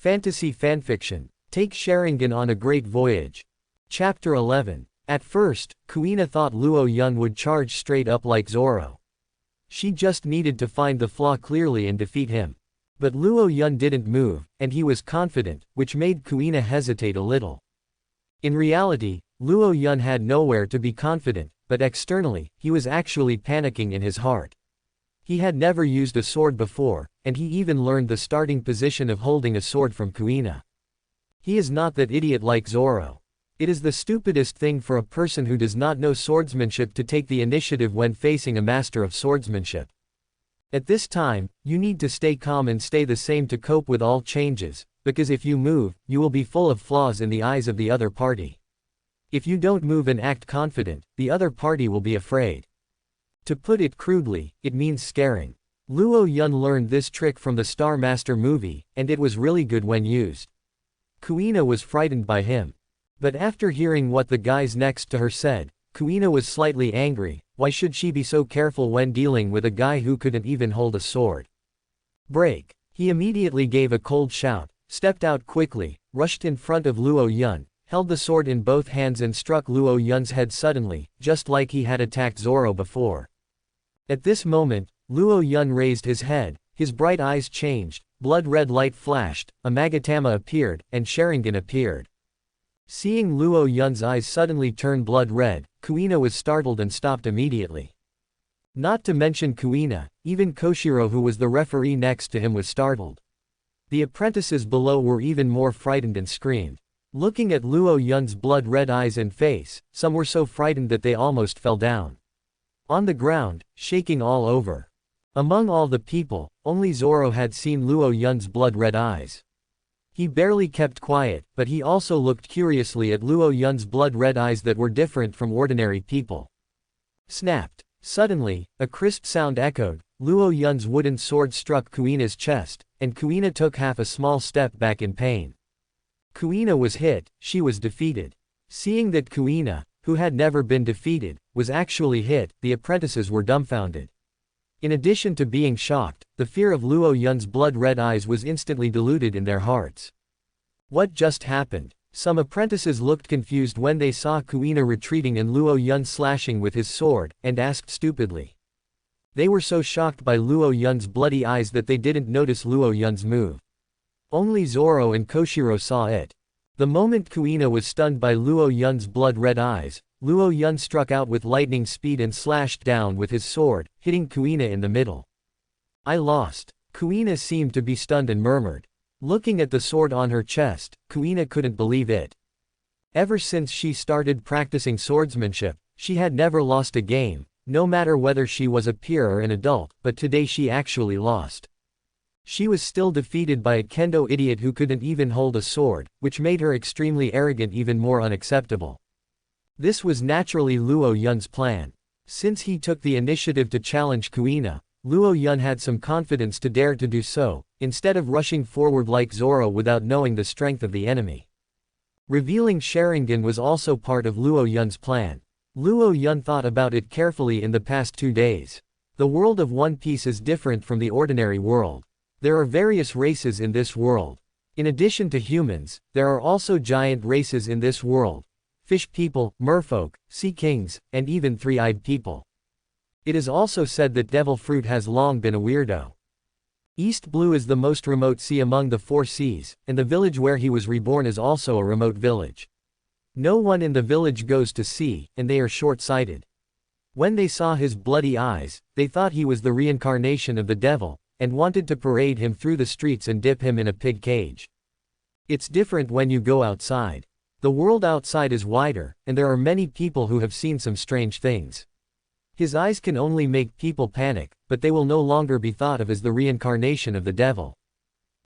Fantasy fanfiction. Take Sharingan on a great voyage. Chapter 11. At first, Kuina thought Luo Yun would charge straight up like Zoro. She just needed to find the flaw clearly and defeat him. But Luo Yun didn't move, and he was confident, which made Kuina hesitate a little. In reality, Luo Yun had nowhere to be confident, but externally, he was actually panicking in his heart. He had never used a sword before, and he even learned the starting position of holding a sword from Kuina. He is not that idiot like Zoro. It is the stupidest thing for a person who does not know swordsmanship to take the initiative when facing a master of swordsmanship. At this time, you need to stay calm and stay the same to cope with all changes, because if you move, you will be full of flaws in the eyes of the other party. If you don't move and act confident, the other party will be afraid. To put it crudely, it means scaring. Luo Yun learned this trick from the Star Master movie, and it was really good when used. Kuina was frightened by him. But after hearing what the guys next to her said, Kuina was slightly angry. Why should she be so careful when dealing with a guy who couldn't even hold a sword? Break. He immediately gave a cold shout, stepped out quickly, rushed in front of Luo Yun, held the sword in both hands and struck Luo Yun's head suddenly, just like he had attacked Zoro before. At this moment, Luo Yun raised his head, his bright eyes changed, blood-red light flashed, a Magatama appeared, and Sharingan appeared. Seeing Luo Yun's eyes suddenly turn blood-red, Kuina was startled and stopped immediately. Not to mention Kuina, even Koshiro who was the referee next to him was startled. The apprentices below were even more frightened and screamed. Looking at Luo Yun's blood-red eyes and face, some were so frightened that they almost fell down. On the ground, shaking all over. Among all the people, only Zoro had seen Luo Yun's blood-red eyes. He barely kept quiet, but he also looked curiously at Luo Yun's blood-red eyes that were different from ordinary people. Snapped. Suddenly, a crisp sound echoed, Luo Yun's wooden sword struck Kuina's chest, and Kuina took half a small step back in pain. Kuina was hit, she was defeated. Seeing that Kuina, who had never been defeated, was actually hit, the apprentices were dumbfounded. In addition to being shocked, the fear of Luo Yun's blood-red eyes was instantly diluted in their hearts. What just happened? Some apprentices looked confused when they saw Kuina retreating and Luo Yun slashing with his sword, and asked stupidly. They were so shocked by Luo Yun's bloody eyes that they didn't notice Luo Yun's move. Only Zoro and Koshiro saw it. The moment Kuina was stunned by Luo Yun's blood-red eyes, Luo Yun struck out with lightning speed and slashed down with his sword, hitting Kuina in the middle. I lost. Kuina seemed to be stunned and murmured. Looking at the sword on her chest, Kuina couldn't believe it. Ever since she started practicing swordsmanship, she had never lost a game, no matter whether she was a peer or an adult, but today she actually lost. She was still defeated by a kendo idiot who couldn't even hold a sword, which made her extremely arrogant even more unacceptable. This was naturally Luo Yun's plan. Since he took the initiative to challenge Kuina, Luo Yun had some confidence to dare to do so, instead of rushing forward like Zoro without knowing the strength of the enemy. Revealing Sharingan was also part of Luo Yun's plan. Luo Yun thought about it carefully in the past 2 days. The world of One Piece is different from the ordinary world. There are various races in this world. In addition to humans, there are also giant races in this world. Fish people, merfolk, sea kings, and even three-eyed people. It is also said that Devil Fruit has long been a weirdo. East Blue is the most remote sea among the 4 seas, and the village where he was reborn is also a remote village. No one in the village goes to sea, and they are short-sighted. When they saw his bloody eyes, they thought he was the reincarnation of the devil, and wanted to parade him through the streets and dip him in a pig cage. It's different when you go outside. The world outside is wider, and there are many people who have seen some strange things. His eyes can only make people panic, but they will no longer be thought of as the reincarnation of the devil.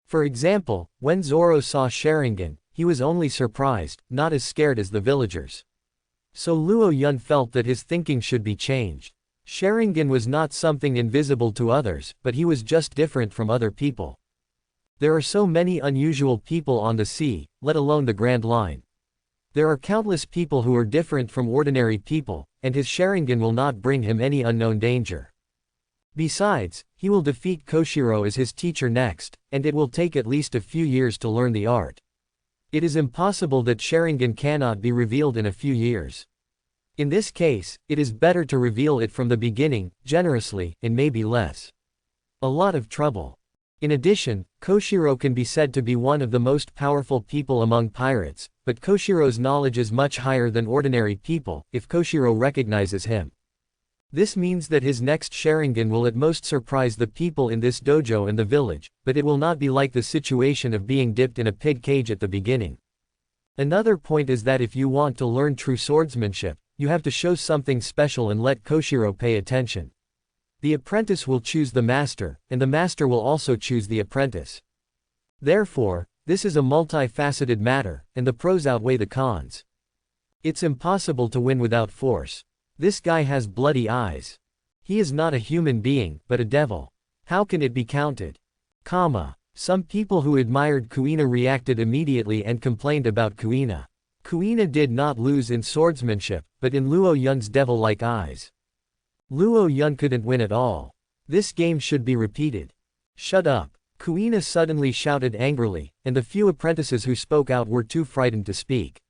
For example, when Zoro saw Sharingan, he was only surprised, not as scared as the villagers. So Luo Yun felt that his thinking should be changed. Sharingan was not something invisible to others, but he was just different from other people. There are so many unusual people on the sea, let alone the Grand Line. There are countless people who are different from ordinary people, and his Sharingan will not bring him any unknown danger. Besides, he will defeat Koshiro as his teacher next, and it will take at least a few years to learn the art. It is impossible that Sharingan cannot be revealed in a few years. In this case, it is better to reveal it from the beginning, generously, and maybe less. A lot of trouble. In addition, Koshiro can be said to be one of the most powerful people among pirates, but Koshiro's knowledge is much higher than ordinary people, if Koshiro recognizes him. This means that his next Sharingan will at most surprise the people in this dojo and the village, but it will not be like the situation of being dipped in a pig cage at the beginning. Another point is that if you want to learn true swordsmanship, you have to show something special and let Koshiro pay attention. The apprentice will choose the master, and the master will also choose the apprentice. Therefore, this is a multifaceted matter, and the pros outweigh the cons. It's impossible to win without force. This guy has bloody eyes. He is not a human being, but a devil. How can it be counted? Some people who admired Kuina reacted immediately and complained about Kuina. Kuina did not lose in swordsmanship, but in Luo Yun's devil-like eyes. Luo Yun couldn't win at all. This game should be repeated. Shut up. Kuina suddenly shouted angrily, and the few apprentices who spoke out were too frightened to speak.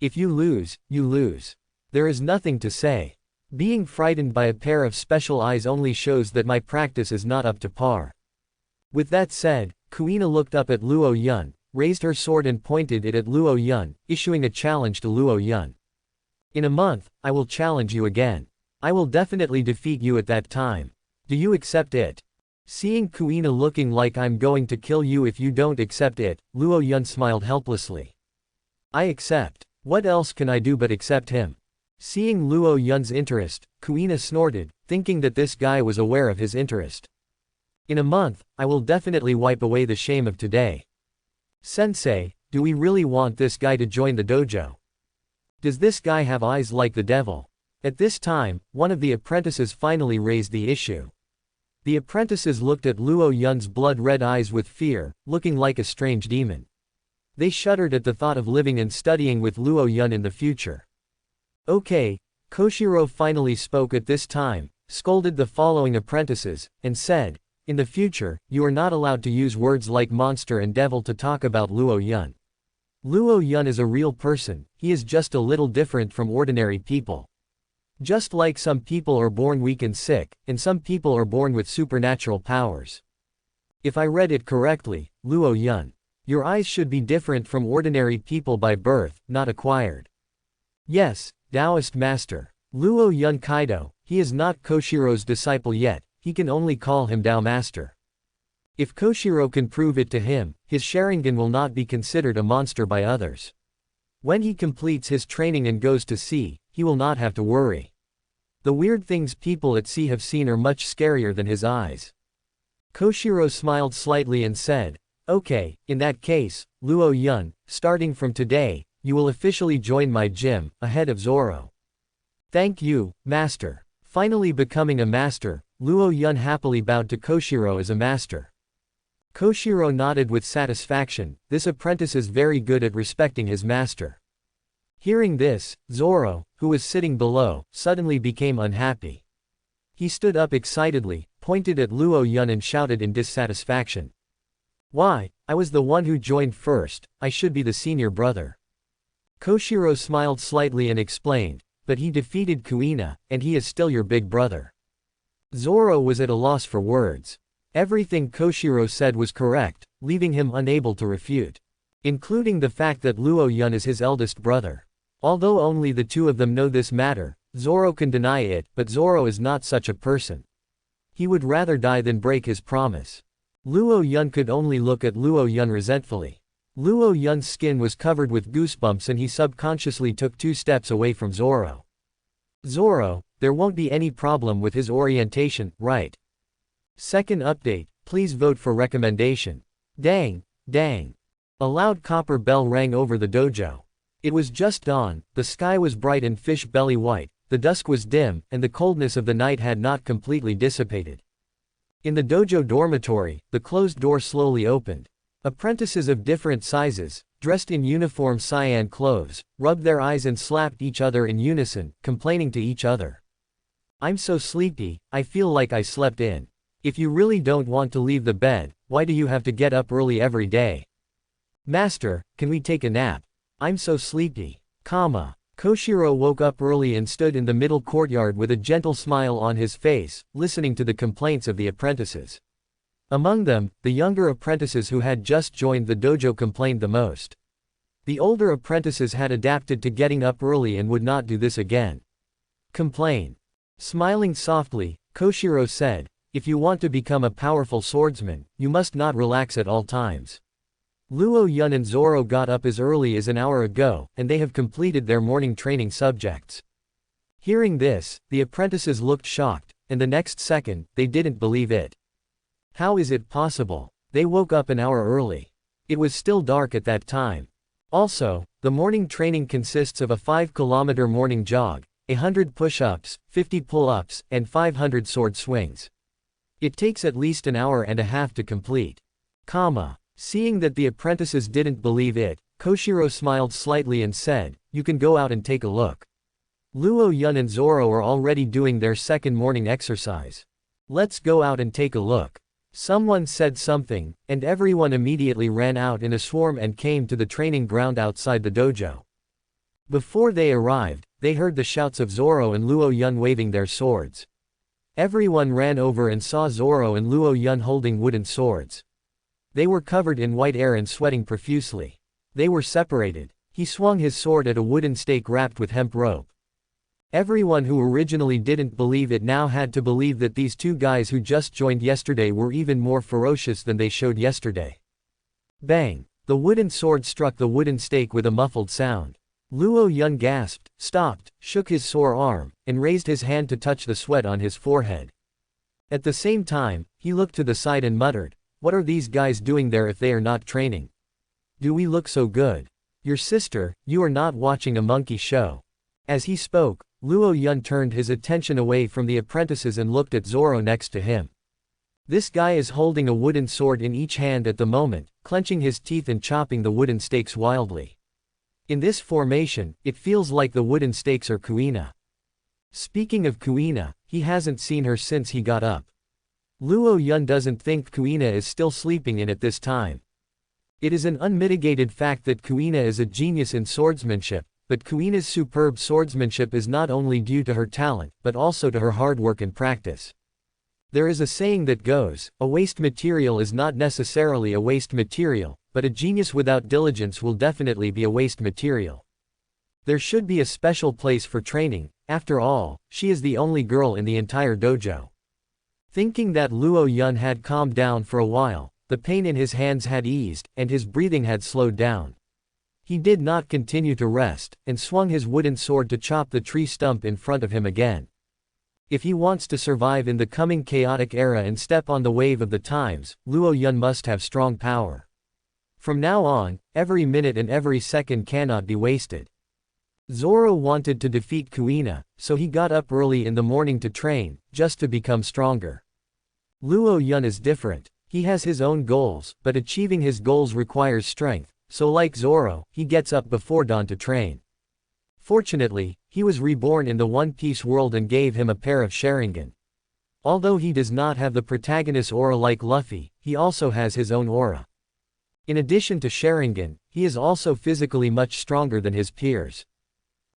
If you lose, you lose. There is nothing to say. Being frightened by a pair of special eyes only shows that my practice is not up to par. With that said, Kuina looked up at Luo Yun, raised her sword and pointed it at Luo Yun, issuing a challenge to Luo Yun. In a month, I will challenge you again. I will definitely defeat you at that time. Do you accept it? Seeing Kuina looking like I'm going to kill you if you don't accept it, Luo Yun smiled helplessly. I accept. What else can I do but accept him? Seeing Luo Yun's interest, Kuina snorted, thinking that this guy was aware of his interest. In a month, I will definitely wipe away the shame of today. Sensei, do we really want this guy to join the dojo? Does this guy have eyes like the devil? At this time, one of the apprentices finally raised the issue. The apprentices looked at Luo Yun's blood-red eyes with fear, looking like a strange demon. They shuddered at the thought of living and studying with Luo Yun in the future. Okay, Koshiro finally spoke at this time, scolded the following apprentices, and said, in the future, you are not allowed to use words like monster and devil to talk about Luo Yun. Luo Yun is a real person, he is just a little different from ordinary people. Just like some people are born weak and sick, and some people are born with supernatural powers. If I read it correctly, Luo Yun, your eyes should be different from ordinary people by birth, not acquired. Yes, Taoist master. Luo Yun Kaido, he is not Koshiro's disciple yet, he can only call him Tao master. If Koshiro can prove it to him, his Sharingan will not be considered a monster by others. When he completes his training and goes to sea, he will not have to worry. The weird things people at sea have seen are much scarier than his eyes. Koshiro smiled slightly and said, okay, in that case, Luo Yun, starting from today, you will officially join my gym, ahead of Zoro. Thank you, master. Finally becoming a master, Luo Yun happily bowed to Koshiro as a master. Koshiro nodded with satisfaction, this apprentice is very good at respecting his master. Hearing this, Zoro, who was sitting below, suddenly became unhappy. He stood up excitedly, pointed at Luo Yun and shouted in dissatisfaction. Why, I was the one who joined first, I should be the senior brother. Koshiro smiled slightly and explained, but he defeated Kuina, and he is still your big brother. Zoro was at a loss for words. Everything Koshiro said was correct, leaving him unable to refute. Including the fact that Luo Yun is his eldest brother. Although only the two of them know this matter, Zoro can deny it, but Zoro is not such a person. He would rather die than break his promise. Luo Yun could only look at Luo Yun resentfully. Luo Yun's skin was covered with goosebumps and he subconsciously took 2 steps away from Zoro. Zoro, there won't be any problem with his orientation, right? Second update, please vote for recommendation. Dang, dang. A loud copper bell rang over the dojo. It was just dawn, the sky was bright and fish belly white, the dusk was dim, and the coldness of the night had not completely dissipated. In the dojo dormitory, the closed door slowly opened. Apprentices of different sizes, dressed in uniform cyan clothes, rubbed their eyes and slapped each other in unison, complaining to each other. I'm so sleepy, I feel like I slept in. If you really don't want to leave the bed, why do you have to get up early every day? Master, can we take a nap? I'm so sleepy. Koshiro woke up early and stood in the middle courtyard with a gentle smile on his face, listening to the complaints of the apprentices. Among them, the younger apprentices who had just joined the dojo complained the most. The older apprentices had adapted to getting up early and would not do this again. Complain. Smiling softly, Koshiro said, if you want to become a powerful swordsman, you must not relax at all times. Luo Yun and Zoro got up as early as an hour ago, and they have completed their morning training subjects. Hearing this, the apprentices looked shocked, and the next second, they didn't believe it. How is it possible? They woke up an hour early. It was still dark at that time. Also, the morning training consists of a 5-kilometer morning jog, 100 push-ups, 50 pull-ups, and 500 sword swings. It takes at least an hour and a half to complete. Seeing that the apprentices didn't believe it, Koshiro smiled slightly and said, you can go out and take a look. Luo Yun and Zoro are already doing their second morning exercise. Let's go out and take a look. Someone said something, and everyone immediately ran out in a swarm and came to the training ground outside the dojo. Before they arrived, they heard the shouts of Zoro and Luo Yun waving their swords. Everyone ran over and saw Zoro and Luo Yun holding wooden swords. They were covered in white air and sweating profusely. They were separated. He swung his sword at a wooden stake wrapped with hemp rope. Everyone who originally didn't believe it now had to believe that these two guys who just joined yesterday were even more ferocious than they showed yesterday. Bang! The wooden sword struck the wooden stake with a muffled sound. Luo Yun gasped, stopped, shook his sore arm, and raised his hand to touch the sweat on his forehead. At the same time, he looked to the side and muttered, what are these guys doing there if they are not training? Do we look so good? Your sister, you are not watching a monkey show. As he spoke, Luo Yun turned his attention away from the apprentices and looked at Zoro next to him. This guy is holding a wooden sword in each hand at the moment, clenching his teeth and chopping the wooden stakes wildly. In this formation, it feels like the wooden stakes are Kuina. Speaking of Kuina, he hasn't seen her since he got up. Luo Yun doesn't think Kuina is still sleeping in at this time. It is an unmitigated fact that Kuina is a genius in swordsmanship, but Kuina's superb swordsmanship is not only due to her talent, but also to her hard work and practice. There is a saying that goes, a waste material is not necessarily a waste material, but a genius without diligence will definitely be a waste material. There should be a special place for training, after all, she is the only girl in the entire dojo. Thinking that Luo Yun had calmed down for a while, the pain in his hands had eased, and his breathing had slowed down. He did not continue to rest, and swung his wooden sword to chop the tree stump in front of him again. If he wants to survive in the coming chaotic era and step on the wave of the times, Luo Yun must have strong power. From now on, every minute and every second cannot be wasted. Zoro wanted to defeat Kuina, so he got up early in the morning to train, just to become stronger. Luo Yun is different. He has his own goals, but achieving his goals requires strength, so like Zoro, he gets up before dawn to train. Fortunately, he was reborn in the One Piece world and gave him a pair of Sharingan. Although he does not have the protagonist's aura like Luffy, he also has his own aura. In addition to Sharingan, he is also physically much stronger than his peers.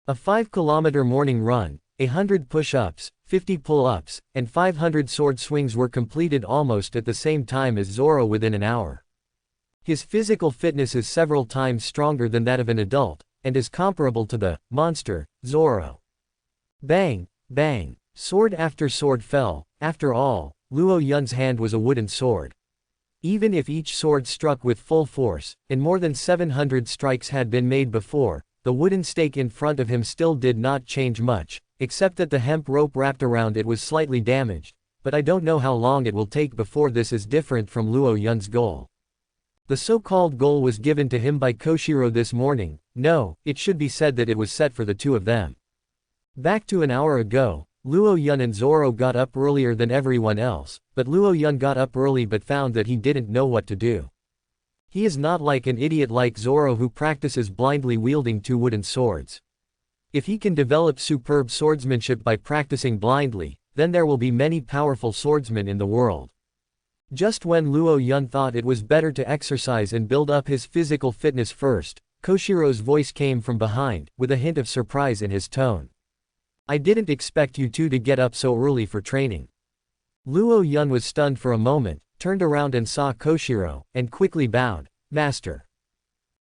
A 5-kilometer morning run, 100 push-ups, 50 pull-ups, and 500 sword swings were completed almost at the same time as Zoro within an hour. His physical fitness is several times stronger than that of an adult, and is comparable to the monster, Zoro. Bang, bang, sword after sword fell. After all, Luo Yun's hand was a wooden sword. Even if each sword struck with full force, and more than 700 strikes had been made before, the wooden stake in front of him still did not change much, except that the hemp rope wrapped around it was slightly damaged, but I don't know how long it will take before this is different from Luo Yun's goal. The so-called goal was given to him by Koshiro this morning. No, it should be said that it was set for the two of them. Back to an hour ago, Luo Yun and Zoro got up earlier than everyone else, but Luo Yun got up early but found that he didn't know what to do. He is not like an idiot like Zoro who practices blindly wielding two wooden swords. If he can develop superb swordsmanship by practicing blindly, then there will be many powerful swordsmen in the world. Just when Luo Yun thought it was better to exercise and build up his physical fitness first, Koshiro's voice came from behind, with a hint of surprise in his tone. I didn't expect you two to get up so early for training. Luo Yun was stunned for a moment, turned around and saw Koshiro, and quickly bowed, Master.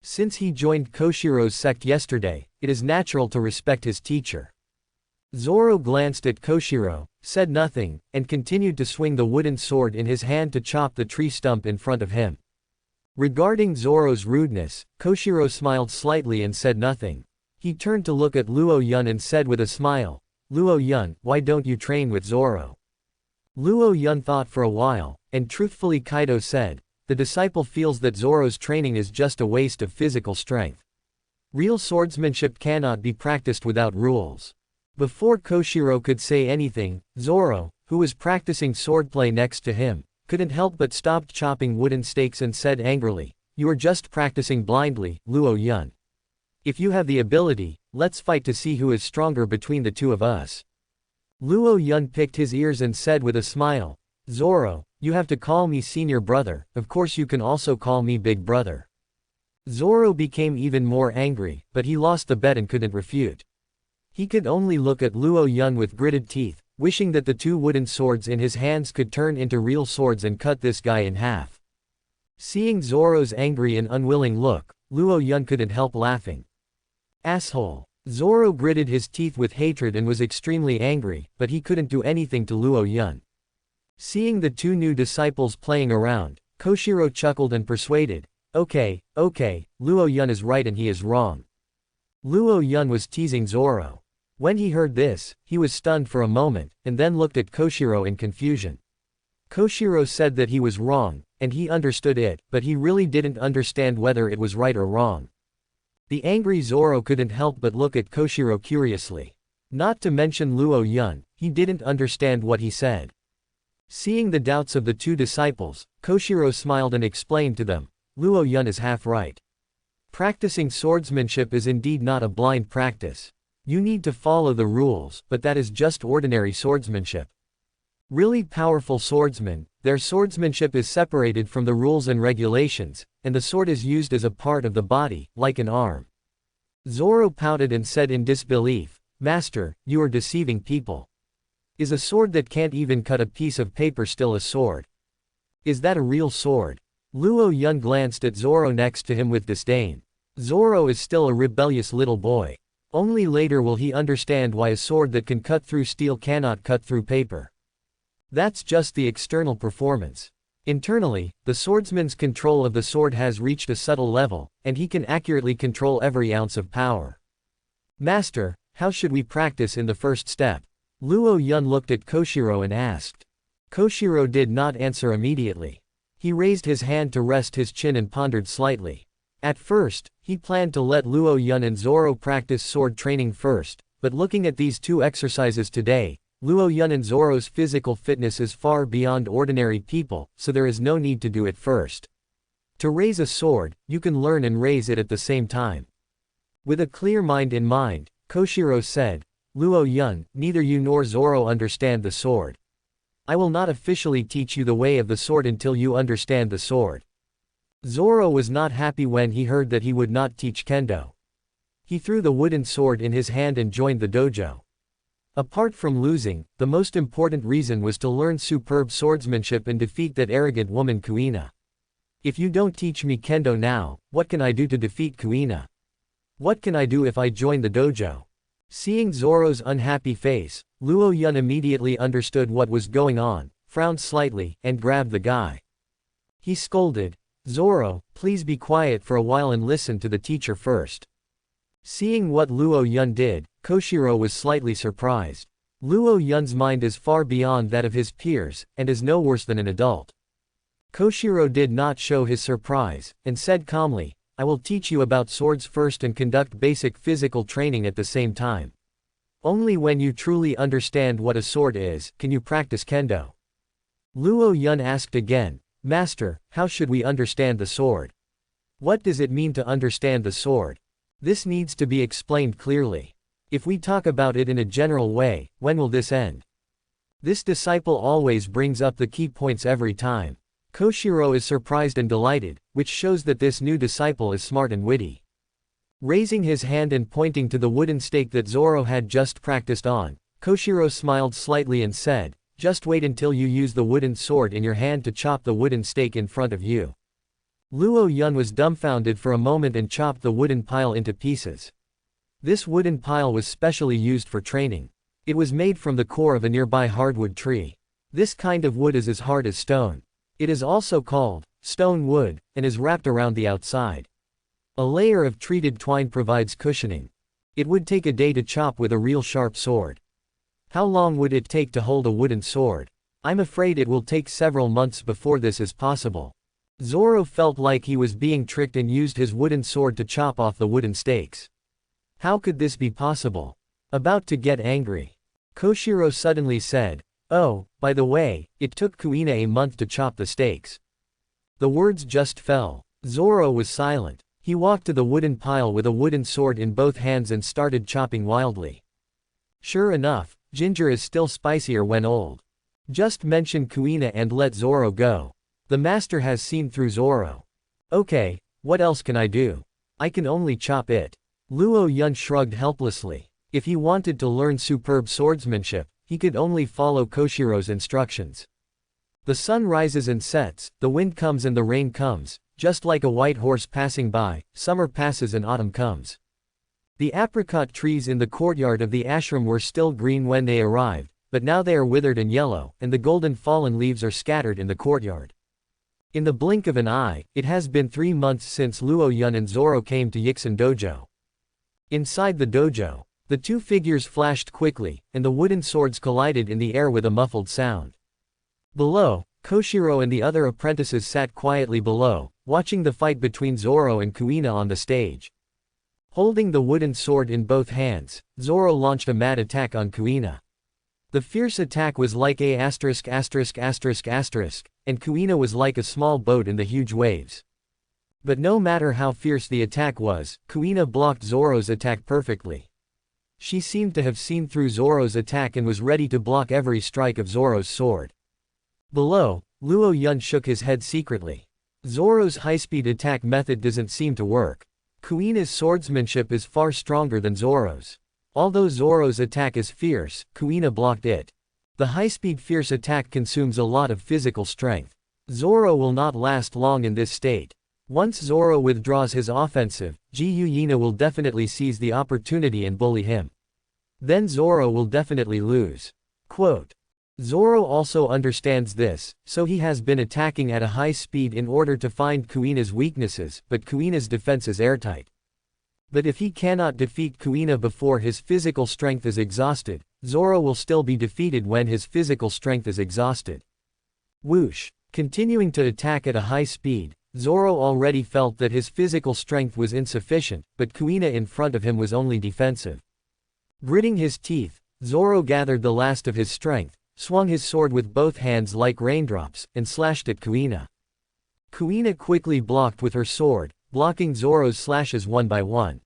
Since he joined Koshiro's sect yesterday, it is natural to respect his teacher. Zoro glanced at Koshiro, said nothing, and continued to swing the wooden sword in his hand to chop the tree stump in front of him. Regarding Zoro's rudeness, Koshiro smiled slightly and said nothing. He turned to look at Luo Yun and said with a smile, Luo Yun, why don't you train with Zoro? Luo Yun thought for a while, and truthfully Kaido said, the disciple feels that Zoro's training is just a waste of physical strength. Real swordsmanship cannot be practiced without rules. Before Koshiro could say anything, Zoro, who was practicing swordplay next to him, couldn't help but stopped chopping wooden stakes and said angrily, you are just practicing blindly, Luo Yun. If you have the ability, let's fight to see who is stronger between the two of us. Luo Yun picked his ears and said with a smile, Zoro, you have to call me senior brother, of course you can also call me big brother. Zoro became even more angry, but he lost the bet and couldn't refute. He could only look at Luo Yun with gritted teeth, wishing that the two wooden swords in his hands could turn into real swords and cut this guy in half. Seeing Zoro's angry and unwilling look, Luo Yun couldn't help laughing. Asshole. Zoro gritted his teeth with hatred and was extremely angry, but he couldn't do anything to Luo Yun. Seeing the two new disciples playing around, Koshiro chuckled and persuaded, okay, Luo Yun is right and he is wrong. Luo Yun was teasing Zoro. When he heard this, he was stunned for a moment, and then looked at Koshiro in confusion. Koshiro said that he was wrong, and he understood it, but he really didn't understand whether it was right or wrong. The angry Zoro couldn't help but look at Koshiro curiously. Not to mention Luo Yun, he didn't understand what he said. Seeing the doubts of the two disciples, Koshiro smiled and explained to them, Luo Yun is half right. Practicing swordsmanship is indeed not a blind practice. You need to follow the rules, but that is just ordinary swordsmanship. Really powerful swordsmen, their swordsmanship is separated from the rules and regulations, and the sword is used as a part of the body, like an arm. Zoro pouted and said in disbelief, Master, you are deceiving people. Is a sword that can't even cut a piece of paper still a sword? Is that a real sword? Luo Yun glanced at Zoro next to him with disdain. Zoro is still a rebellious little boy. Only later will he understand why a sword that can cut through steel cannot cut through paper. That's just the external performance. Internally, the swordsman's control of the sword has reached a subtle level, and he can accurately control every ounce of power. Master, how should we practice in the first step? Luo Yun looked at Koshiro and asked. Koshiro did not answer immediately. He raised his hand to rest his chin and pondered slightly. At first, he planned to let Luo Yun and Zoro practice sword training first, but looking at these two exercises today, Luo Yun and Zoro's physical fitness is far beyond ordinary people, so there is no need to do it first. To raise a sword, you can learn and raise it at the same time. With a clear mind in mind, Koshiro said, Luo Yun, neither you nor Zoro understand the sword. I will not officially teach you the way of the sword until you understand the sword. Zoro was not happy when he heard that he would not teach kendo. He threw the wooden sword in his hand and joined the dojo. Apart from losing, the most important reason was to learn superb swordsmanship and defeat that arrogant woman Kuina. If you don't teach me kendo now, what can I do to defeat Kuina? What can I do if I join the dojo? Seeing Zoro's unhappy face, Luo Yun immediately understood what was going on, frowned slightly, and grabbed the guy. He scolded, Zoro, please be quiet for a while and listen to the teacher first. Seeing what Luo Yun did, Koshiro was slightly surprised. Luo Yun's mind is far beyond that of his peers, and is no worse than an adult. Koshiro did not show his surprise, and said calmly, I will teach you about swords first and conduct basic physical training at the same time. Only when you truly understand what a sword is, can you practice kendo. Luo Yun asked again, Master, how should we understand the sword? What does it mean to understand the sword? This needs to be explained clearly. If we talk about it in a general way, when will this end? This disciple always brings up the key points every time. Koshiro is surprised and delighted, which shows that this new disciple is smart and witty. Raising his hand and pointing to the wooden stake that Zoro had just practiced on, Koshiro smiled slightly and said, "Just wait until you use the wooden sword in your hand to chop the wooden stake in front of you." Luo Yun was dumbfounded for a moment and chopped the wooden pile into pieces. This wooden pile was specially used for training. It was made from the core of a nearby hardwood tree. This kind of wood is as hard as stone. It is also called stone wood, and is wrapped around the outside. A layer of treated twine provides cushioning. It would take a day to chop with a real sharp sword. How long would it take to hold a wooden sword? I'm afraid it will take several months before this is possible. Zoro felt like he was being tricked and used his wooden sword to chop off the wooden stakes. How could this be possible? About to get angry, Koshiro suddenly said, "Oh, by the way, it took Kuina a month to chop the stakes." The words just fell. Zoro was silent. He walked to the wooden pile with a wooden sword in both hands and started chopping wildly. Sure enough, ginger is still spicier when old. Just mention Kuina and let Zoro go. The master has seen through Zoro. Okay, what else can I do? I can only chop it. Luo Yun shrugged helplessly. If he wanted to learn superb swordsmanship, he could only follow Koshiro's instructions. The sun rises and sets, the wind comes and the rain comes, just like a white horse passing by, summer passes and autumn comes. The apricot trees in the courtyard of the ashram were still green when they arrived, but now they are withered and yellow, and the golden fallen leaves are scattered in the courtyard. In the blink of an eye, it has been 3 months since Luo Yun and Zoro came to Yixin Dojo. Inside the dojo, the two figures flashed quickly, and the wooden swords collided in the air with a muffled sound. Below, Koshiro and the other apprentices sat quietly below, watching the fight between Zoro and Kuina on the stage. Holding the wooden sword in both hands, Zoro launched a mad attack on Kuina. The fierce attack was like a ********, and Kuina was like a small boat in the huge waves. But no matter how fierce the attack was, Kuina blocked Zoro's attack perfectly. She seemed to have seen through Zoro's attack and was ready to block every strike of Zoro's sword. Below, Luo Yun shook his head secretly. Zoro's high-speed attack method doesn't seem to work. Kuina's swordsmanship is far stronger than Zoro's. Although Zoro's attack is fierce, Kuina blocked it. The high-speed fierce attack consumes a lot of physical strength. Zoro will not last long in this state. Once Zoro withdraws his offensive, Gyuyina will definitely seize the opportunity and bully him. Then Zoro will definitely lose. Quote. Zoro also understands this, so he has been attacking at a high speed in order to find Kuina's weaknesses, but Kuina's defense is airtight. But if he cannot defeat Kuina before his physical strength is exhausted, Zoro will still be defeated when his physical strength is exhausted. Whoosh. Continuing to attack at a high speed, Zoro already felt that his physical strength was insufficient, but Kuina in front of him was only defensive. Gritting his teeth, Zoro gathered the last of his strength, swung his sword with both hands like raindrops, and slashed at Kuina. Kuina quickly blocked with her sword, blocking Zoro's slashes one by one.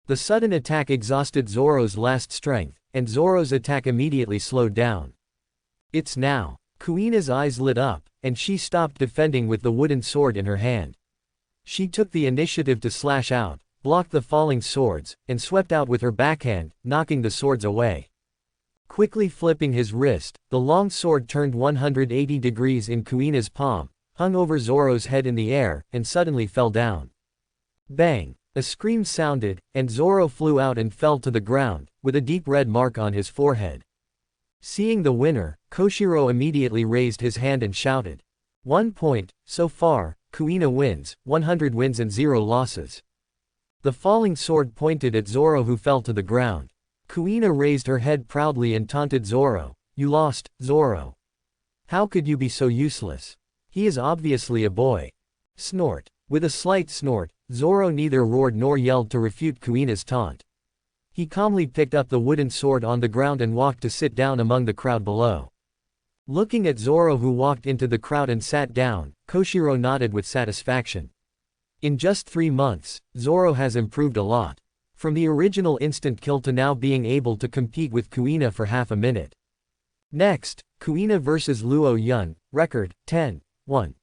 The sudden attack exhausted Zoro's last strength, and Zoro's attack immediately slowed down. It's now. Kuina's eyes lit up, and she stopped defending with the wooden sword in her hand. She took the initiative to slash out, blocked the falling swords, and swept out with her backhand, knocking the swords away. Quickly flipping his wrist, the long sword turned 180 degrees in Kuina's palm, hung over Zoro's head in the air, and suddenly fell down. Bang! A scream sounded, and Zoro flew out and fell to the ground, with a deep red mark on his forehead. Seeing the winner, Koshiro immediately raised his hand and shouted. 1 point, so far, Kuina wins, 100 wins and 0 losses. The falling sword pointed at Zoro who fell to the ground. Kuina raised her head proudly and taunted Zoro, "You lost, Zoro. How could you be so useless? He is obviously a boy." Snort. With a slight snort, Zoro neither roared nor yelled to refute Kuina's taunt. He calmly picked up the wooden sword on the ground and walked to sit down among the crowd below. Looking at Zoro who walked into the crowd and sat down, Koshiro nodded with satisfaction. In just 3 months, Zoro has improved a lot. From the original instant kill to now being able to compete with Kuina for half a minute. Next, Kuina vs Luo Yun, record, 10-1.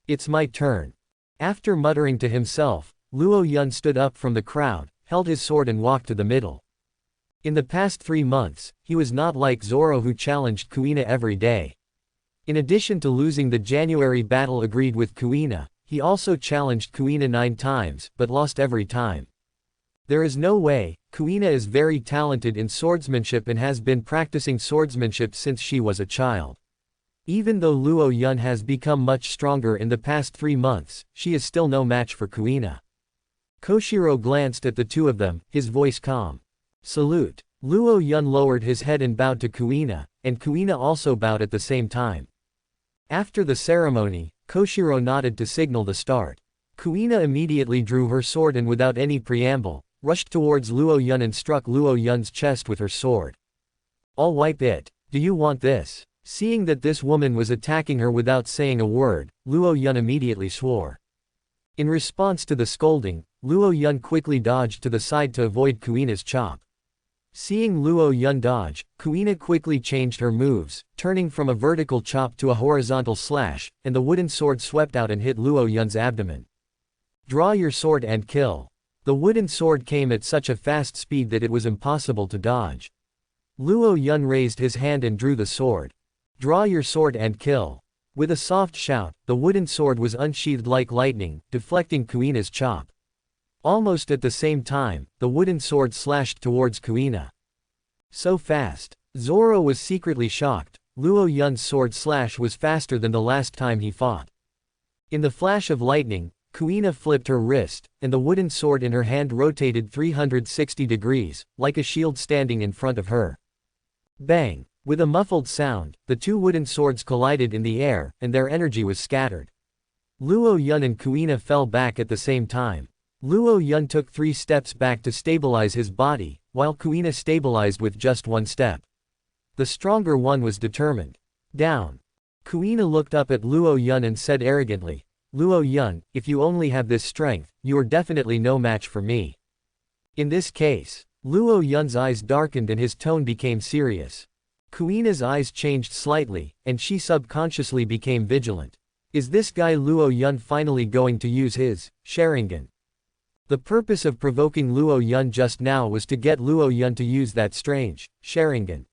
It's my turn. After muttering to himself, Luo Yun stood up from the crowd, held his sword and walked to the middle. In the past 3 months, he was not like Zoro who challenged Kuina every day. In addition to losing the January battle agreed with Kuina, he also challenged Kuina 9 times, but lost every time. There is no way. Kuina is very talented in swordsmanship and has been practicing swordsmanship since she was a child. Even though Luo Yun has become much stronger in the past 3 months, she is still no match for Kuina. Koshiro glanced at the two of them, his voice calm. Salute. Luo Yun lowered his head and bowed to Kuina, and Kuina also bowed at the same time. After the ceremony, Koshiro nodded to signal the start. Kuina immediately drew her sword and without any preamble, rushed towards Luo Yun and struck Luo Yun's chest with her sword. I'll wipe it. Do you want this? Seeing that this woman was attacking her without saying a word, Luo Yun immediately swore. In response to the scolding, Luo Yun quickly dodged to the side to avoid Kuina's chop. Seeing Luo Yun dodge, Kuina quickly changed her moves, turning from a vertical chop to a horizontal slash, and the wooden sword swept out and hit Luo Yun's abdomen. Draw your sword and kill. The wooden sword came at such a fast speed that it was impossible to dodge. Luo Yun raised his hand and drew the sword. Draw your sword and kill. With a soft shout, the wooden sword was unsheathed like lightning, deflecting Kuina's chop. Almost at the same time, the wooden sword slashed towards Kuina. So fast. Zoro was secretly shocked. Luo Yun's sword slash was faster than the last time he fought. In the flash of lightning, Kuina flipped her wrist, and the wooden sword in her hand rotated 360 degrees, like a shield standing in front of her. Bang! With a muffled sound, the two wooden swords collided in the air, and their energy was scattered. Luo Yun and Kuina fell back at the same time. Luo Yun took 3 steps back to stabilize his body, while Kuina stabilized with just 1 step. The stronger one was determined. Down. Kuina looked up at Luo Yun and said arrogantly, Luo Yun, if you only have this strength, you are definitely no match for me. In this case, Luo Yun's eyes darkened and his tone became serious. Kuina's eyes changed slightly, and she subconsciously became vigilant. Is this guy Luo Yun finally going to use his Sharingan? The purpose of provoking Luo Yun just now was to get Luo Yun to use that strange Sharingan.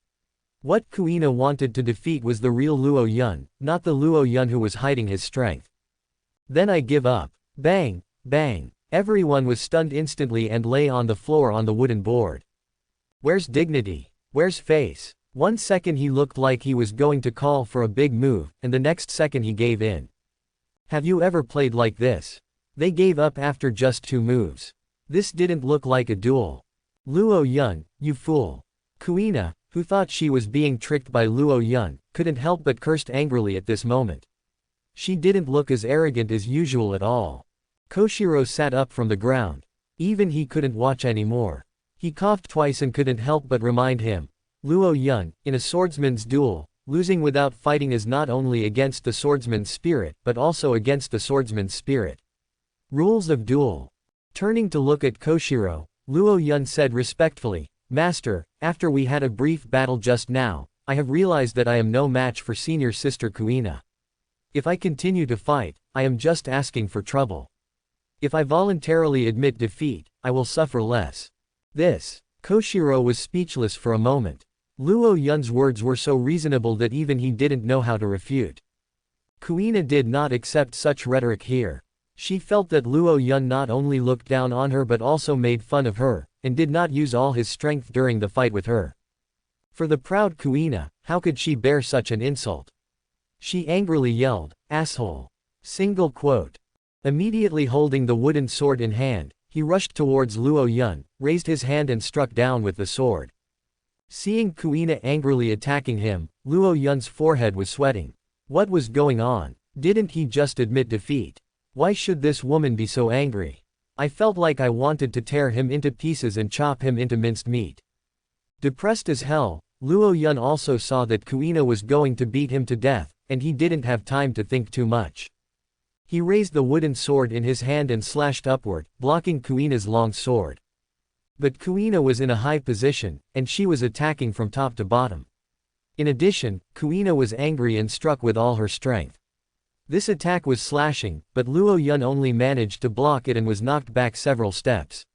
What Kuina wanted to defeat was the real Luo Yun, not the Luo Yun who was hiding his strength. Then I give up. Bang, bang. Everyone was stunned instantly and lay on the floor on the wooden board. Where's dignity? Where's face? 1 second he looked like he was going to call for a big move, and the next second he gave in. Have you ever played like this? They gave up after just 2 moves. This didn't look like a duel. Luo Yun, you fool. Kuina, who thought she was being tricked by Luo Yun, couldn't help but cursed angrily at this moment. She didn't look as arrogant as usual at all. Koshiro sat up from the ground. Even he couldn't watch anymore. He coughed twice and couldn't help but remind him. Luo Yun, in a swordsman's duel, losing without fighting is not only against the swordsman's spirit, but also against the swordsman's spirit. Rules of duel. Turning to look at Koshiro, Luo Yun said respectfully, Master, after we had a brief battle just now, I have realized that I am no match for senior sister Kuina. If I continue to fight, I am just asking for trouble. If I voluntarily admit defeat, I will suffer less. Koshiro was speechless for a moment. Luo Yun's words were so reasonable that even he didn't know how to refute. Kuina did not accept such rhetoric here. She felt that Luo Yun not only looked down on her but also made fun of her, and did not use all his strength during the fight with her. For the proud Kuina, how could she bear such an insult? She angrily yelled, asshole. Single quote. Immediately holding the wooden sword in hand, he rushed towards Luo Yun, raised his hand and struck down with the sword. Seeing Kuina angrily attacking him, Luo Yun's forehead was sweating. What was going on? Didn't he just admit defeat? Why should this woman be so angry? I felt like I wanted to tear him into pieces and chop him into minced meat. Depressed as hell, Luo Yun also saw that Kuina was going to beat him to death, and he didn't have time to think too much. He raised the wooden sword in his hand and slashed upward, blocking Kuina's long sword. But Kuina was in a high position, and she was attacking from top to bottom. In addition, Kuina was angry and struck with all her strength. This attack was slashing, but Luo Yun only managed to block it and was knocked back several steps.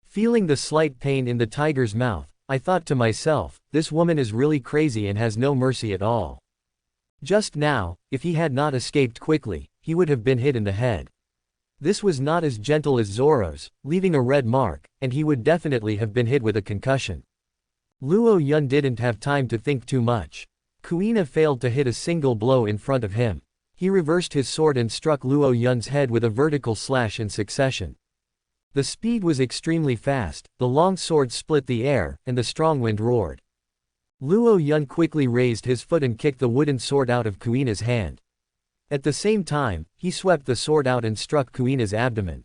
Feeling the slight pain in the tiger's mouth, I thought to myself, this woman is really crazy and has no mercy at all. Just now, if he had not escaped quickly, he would have been hit in the head. This was not as gentle as Zoro's, leaving a red mark, and he would definitely have been hit with a concussion. Luo Yun didn't have time to think too much. Kuina failed to hit a single blow in front of him. He reversed his sword and struck Luo Yun's head with a vertical slash in succession. The speed was extremely fast, the long sword split the air, and the strong wind roared. Luo Yun quickly raised his foot and kicked the wooden sword out of Kuina's hand. At the same time, he swept the sword out and struck Kuina's abdomen.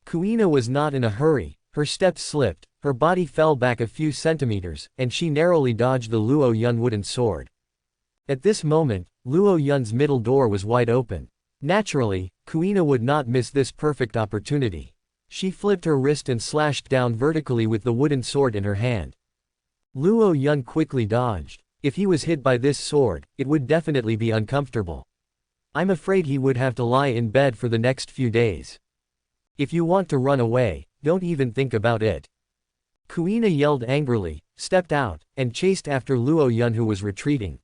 Kuina was not in a hurry, her steps slipped, her body fell back a few centimeters, and she narrowly dodged the Luo Yun wooden sword. At this moment, Luo Yun's middle door was wide open. Naturally, Kuina would not miss this perfect opportunity. She flipped her wrist and slashed down vertically with the wooden sword in her hand. Luo Yun quickly dodged. If he was hit by this sword, it would definitely be uncomfortable. I'm afraid he would have to lie in bed for the next few days. If you want to run away, don't even think about it. Kuina yelled angrily, stepped out, and chased after Luo Yun, who was retreating.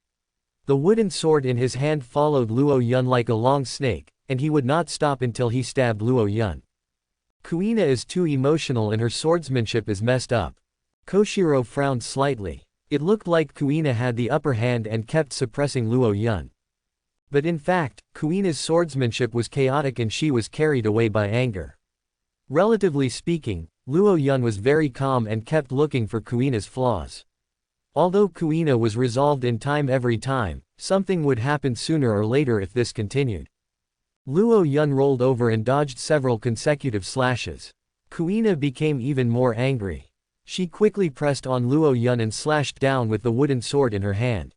The wooden sword in his hand followed Luo Yun like a long snake, and he would not stop until he stabbed Luo Yun. Kuina is too emotional and her swordsmanship is messed up. Koshiro frowned slightly. It looked like Kuina had the upper hand and kept suppressing Luo Yun. But in fact, Kuina's swordsmanship was chaotic and she was carried away by anger. Relatively speaking, Luo Yun was very calm and kept looking for Kuina's flaws. Although Kuina was resolved in time every time, something would happen sooner or later if this continued. Luo Yun rolled over and dodged several consecutive slashes. Kuina became even more angry. She quickly pressed on Luo Yun and slashed down with the wooden sword in her hand.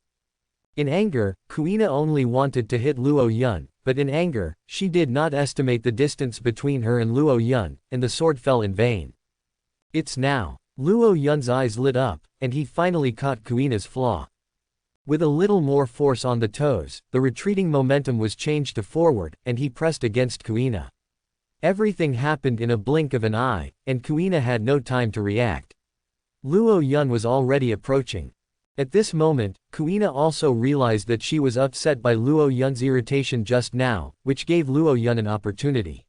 In anger, Kuina only wanted to hit Luo Yun, but in anger, she did not estimate the distance between her and Luo Yun, and the sword fell in vain. It's now. Luo Yun's eyes lit up, and he finally caught Kuina's flaw. With a little more force on the toes, the retreating momentum was changed to forward, and he pressed against Kuina. Everything happened in a blink of an eye, and Kuina had no time to react. Luo Yun was already approaching. At this moment, Kuina also realized that she was upset by Luo Yun's irritation just now, which gave Luo Yun an opportunity.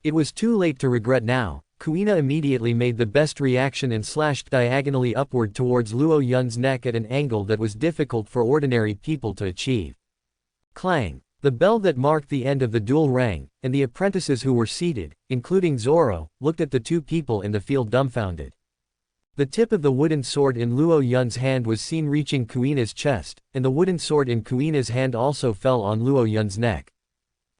It was too late to regret now. Kuina immediately made the best reaction and slashed diagonally upward towards Luo Yun's neck at an angle that was difficult for ordinary people to achieve. Clang! The bell that marked the end of the duel rang, and the apprentices who were seated, including Zoro, looked at the two people in the field dumbfounded. The tip of the wooden sword in Luo Yun's hand was seen reaching Kuina's chest, and the wooden sword in Kuina's hand also fell on Luo Yun's neck.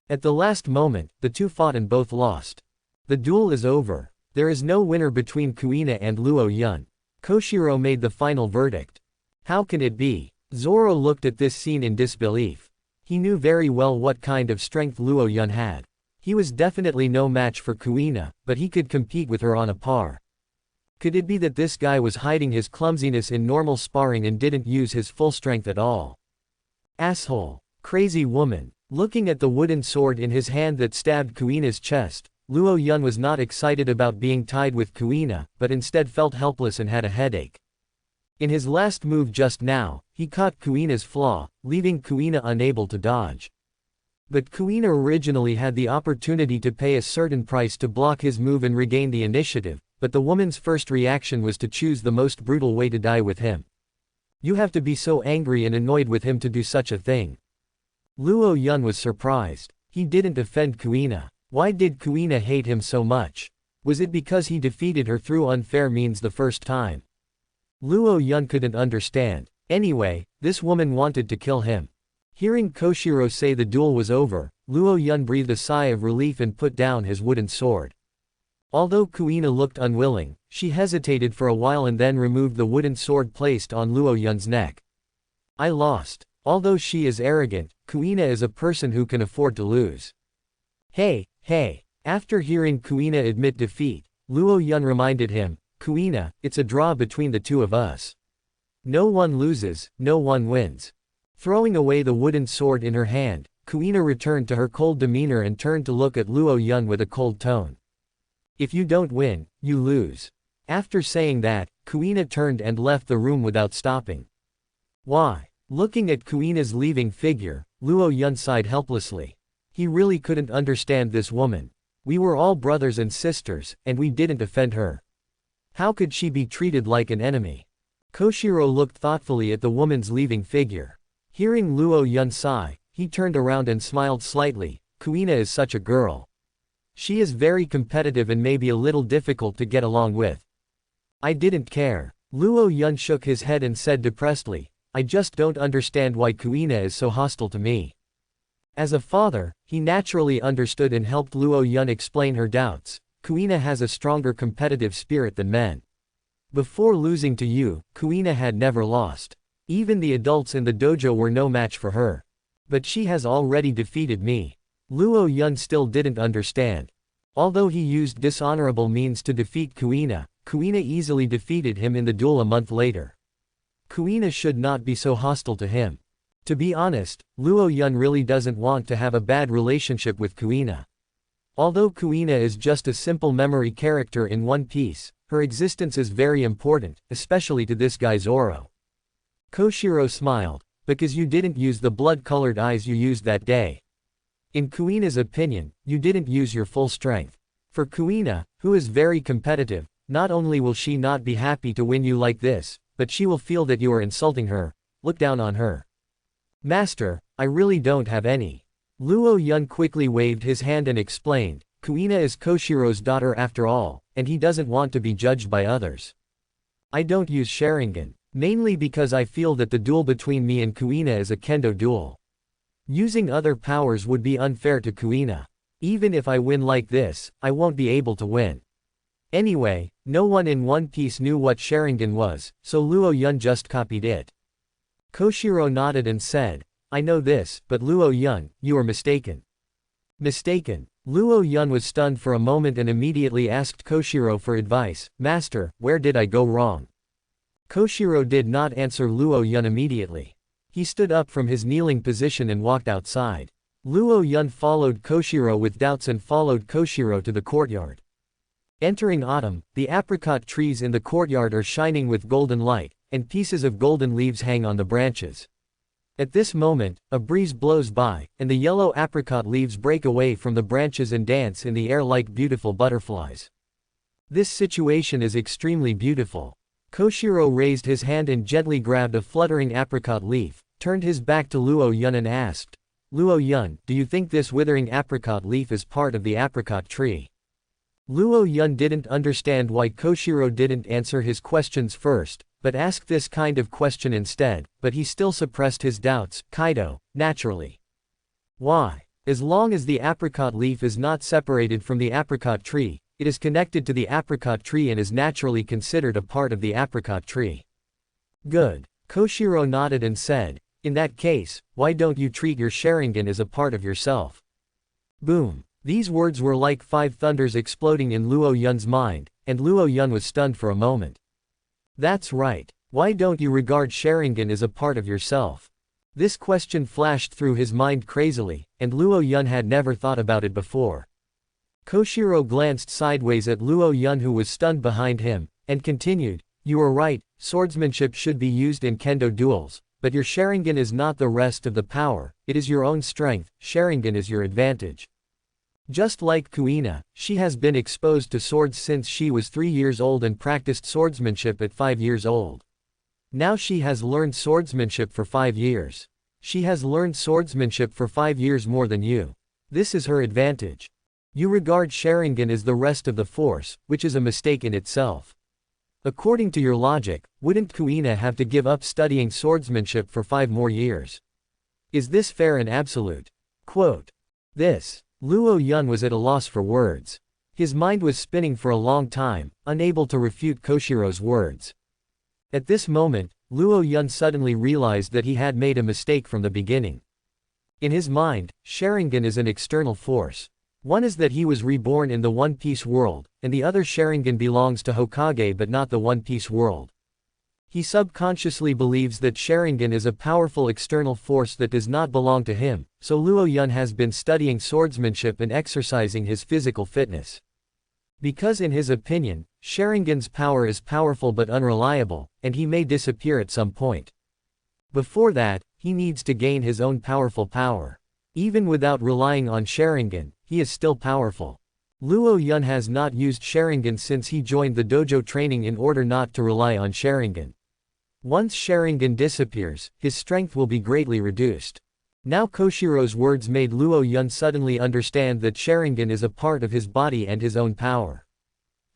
At the last moment, the two fought and both lost. The duel is over. There is no winner between Kuina and Luo Yun. Koshiro made the final verdict. How can it be? Zoro looked at this scene in disbelief. He knew very well what kind of strength Luo Yun had. He was definitely no match for Kuina, but he could compete with her on a par. Could it be that this guy was hiding his clumsiness in normal sparring and didn't use his full strength at all? Asshole. Crazy woman. Looking at the wooden sword in his hand that stabbed Kuina's chest, Luo Yun was not excited about being tied with Kuina, but instead felt helpless and had a headache. In his last move just now, he caught Kuina's flaw, leaving Kuina unable to dodge. But Kuina originally had the opportunity to pay a certain price to block his move and regain the initiative, but the woman's first reaction was to choose the most brutal way to die with him. You have to be so angry and annoyed with him to do such a thing. Luo Yun was surprised. He didn't offend Kuina. Why did Kuina hate him so much? Was it because he defeated her through unfair means the first time? Luo Yun couldn't understand. Anyway, this woman wanted to kill him. Hearing Koshiro say the duel was over, Luo Yun breathed a sigh of relief and put down his wooden sword. Although Kuina looked unwilling, she hesitated for a while and then removed the wooden sword placed on Luo Yun's neck. I lost. Although she is arrogant, Kuina is a person who can afford to lose. Hey. After hearing Kuina admit defeat, Luo Yun reminded him, Kuina, it's a draw between the two of us. No one loses, no one wins. Throwing away the wooden sword in her hand, Kuina returned to her cold demeanor and turned to look at Luo Yun with a cold tone. If you don't win, you lose. After saying that, Kuina turned and left the room without stopping. Why? Looking at Kuina's leaving figure, Luo Yun sighed helplessly. He really couldn't understand this woman. We were all brothers and sisters, and we didn't offend her. How could she be treated like an enemy? Koshiro looked thoughtfully at the woman's leaving figure. Hearing Luo Yun sigh, he turned around and smiled slightly. Kuina is such a girl. She is very competitive and maybe a little difficult to get along with. I didn't care. Luo Yun shook his head and said depressedly, I just don't understand why Kuina is so hostile to me. As a father, he naturally understood and helped Luo Yun explain her doubts. Kuina has a stronger competitive spirit than men. Before losing to you, Kuina had never lost. Even the adults in the dojo were no match for her. But she has already defeated me. Luo Yun still didn't understand. Although he used dishonorable means to defeat Kuina, Kuina easily defeated him in the duel a month later. Kuina should not be so hostile to him. To be honest, Luo Yun really doesn't want to have a bad relationship with Kuina. Although Kuina is just a simple memory character in One Piece, her existence is very important, especially to this guy Zoro. Koshiro smiled, because you didn't use the blood-colored eyes you used that day. In Kuina's opinion, you didn't use your full strength. For Kuina, who is very competitive, not only will she not be happy to win you like this, but she will feel that you are insulting her, look down on her. Master, I really don't have any. Luo Yun quickly waved his hand and explained, Kuina is Koshiro's daughter after all, and he doesn't want to be judged by others. I don't use Sharingan, mainly because I feel that the duel between me and Kuina is a kendo duel. Using other powers would be unfair to Kuina. Even if I win like this, I won't be able to win. Anyway, no one in One Piece knew what Sharingan was, so Luo Yun just copied it. Koshiro nodded and said, I know this, but Luo Yun, you are mistaken. Mistaken? Luo Yun was stunned for a moment and immediately asked Koshiro for advice, Master, where did I go wrong? Koshiro did not answer Luo Yun immediately. He stood up from his kneeling position and walked outside. Luo Yun followed Koshiro with doubts and followed Koshiro to the courtyard. Entering autumn, the apricot trees in the courtyard are shining with golden light, and pieces of golden leaves hang on the branches. At this moment, a breeze blows by, and the yellow apricot leaves break away from the branches and dance in the air like beautiful butterflies. This situation is extremely beautiful. Koshiro raised his hand and gently grabbed a fluttering apricot leaf, turned his back to Luo Yun and asked, Luo Yun, do you think this withering apricot leaf is part of the apricot tree? Luo Yun didn't understand why Koshiro didn't answer his questions first, but asked this kind of question instead, but he still suppressed his doubts, Kaido, naturally. Why? As long as the apricot leaf is not separated from the apricot tree, it is connected to the apricot tree and is naturally considered a part of the apricot tree. Good. Koshiro nodded and said, in that case, why don't you treat your Sharingan as a part of yourself? Boom. These words were like 5 thunders exploding in Luo Yun's mind, and Luo Yun was stunned for a moment. That's right. Why don't you regard Sharingan as a part of yourself? This question flashed through his mind crazily, and Luo Yun had never thought about it before. Koshiro glanced sideways at Luo Yun who was stunned behind him, and continued, you are right, swordsmanship should be used in kendo duels, but your Sharingan is not the rest of the power, it is your own strength, Sharingan is your advantage. Just like Kuina, she has been exposed to swords since she was 3 years old and practiced swordsmanship at 5 years old. Now she has learned swordsmanship for 5 years. She has learned swordsmanship for 5 years more than you. This is her advantage. You regard Sharingan as the rest of the force, which is a mistake in itself. According to your logic, wouldn't Kuina have to give up studying swordsmanship for 5 more years? Is this fair and absolute? Quote. Luo Yun was at a loss for words. His mind was spinning for a long time, unable to refute Koshiro's words. At this moment, Luo Yun suddenly realized that he had made a mistake from the beginning. In his mind, Sharingan is an external force. One is that he was reborn in the One Piece world, and the other Sharingan belongs to Hokage but not the One Piece world. He subconsciously believes that Sharingan is a powerful external force that does not belong to him, so Luo Yun has been studying swordsmanship and exercising his physical fitness. Because in his opinion, Sharingan's power is powerful but unreliable, and he may disappear at some point. Before that, he needs to gain his own powerful power. Even without relying on Sharingan, he is still powerful. Luo Yun has not used Sharingan since he joined the dojo training in order not to rely on Sharingan. Once Sharingan disappears, his strength will be greatly reduced. Now Koshiro's words made Luo Yun suddenly understand that Sharingan is a part of his body and his own power.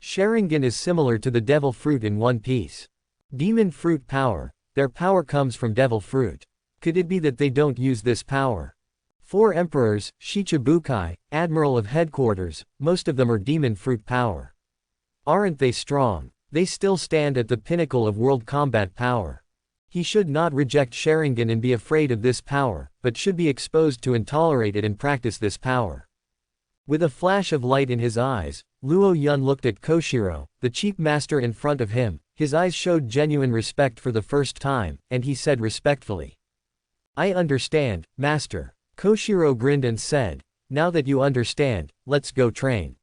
Sharingan is similar to the devil fruit in One Piece. Demon fruit power, their power comes from devil fruit. Could it be that they don't use this power? 4 emperors, Shichibukai, admiral of headquarters, most of them are demon fruit power. Aren't they strong? They still stand at the pinnacle of world combat power. He should not reject Sharingan and be afraid of this power, but should be exposed to and tolerate it and practice this power. With a flash of light in his eyes, Luo Yun looked at Koshiro, the chief master in front of him. His eyes showed genuine respect for the first time, and he said respectfully, "I understand, master." Koshiro grinned and said, "Now that you understand, let's go train.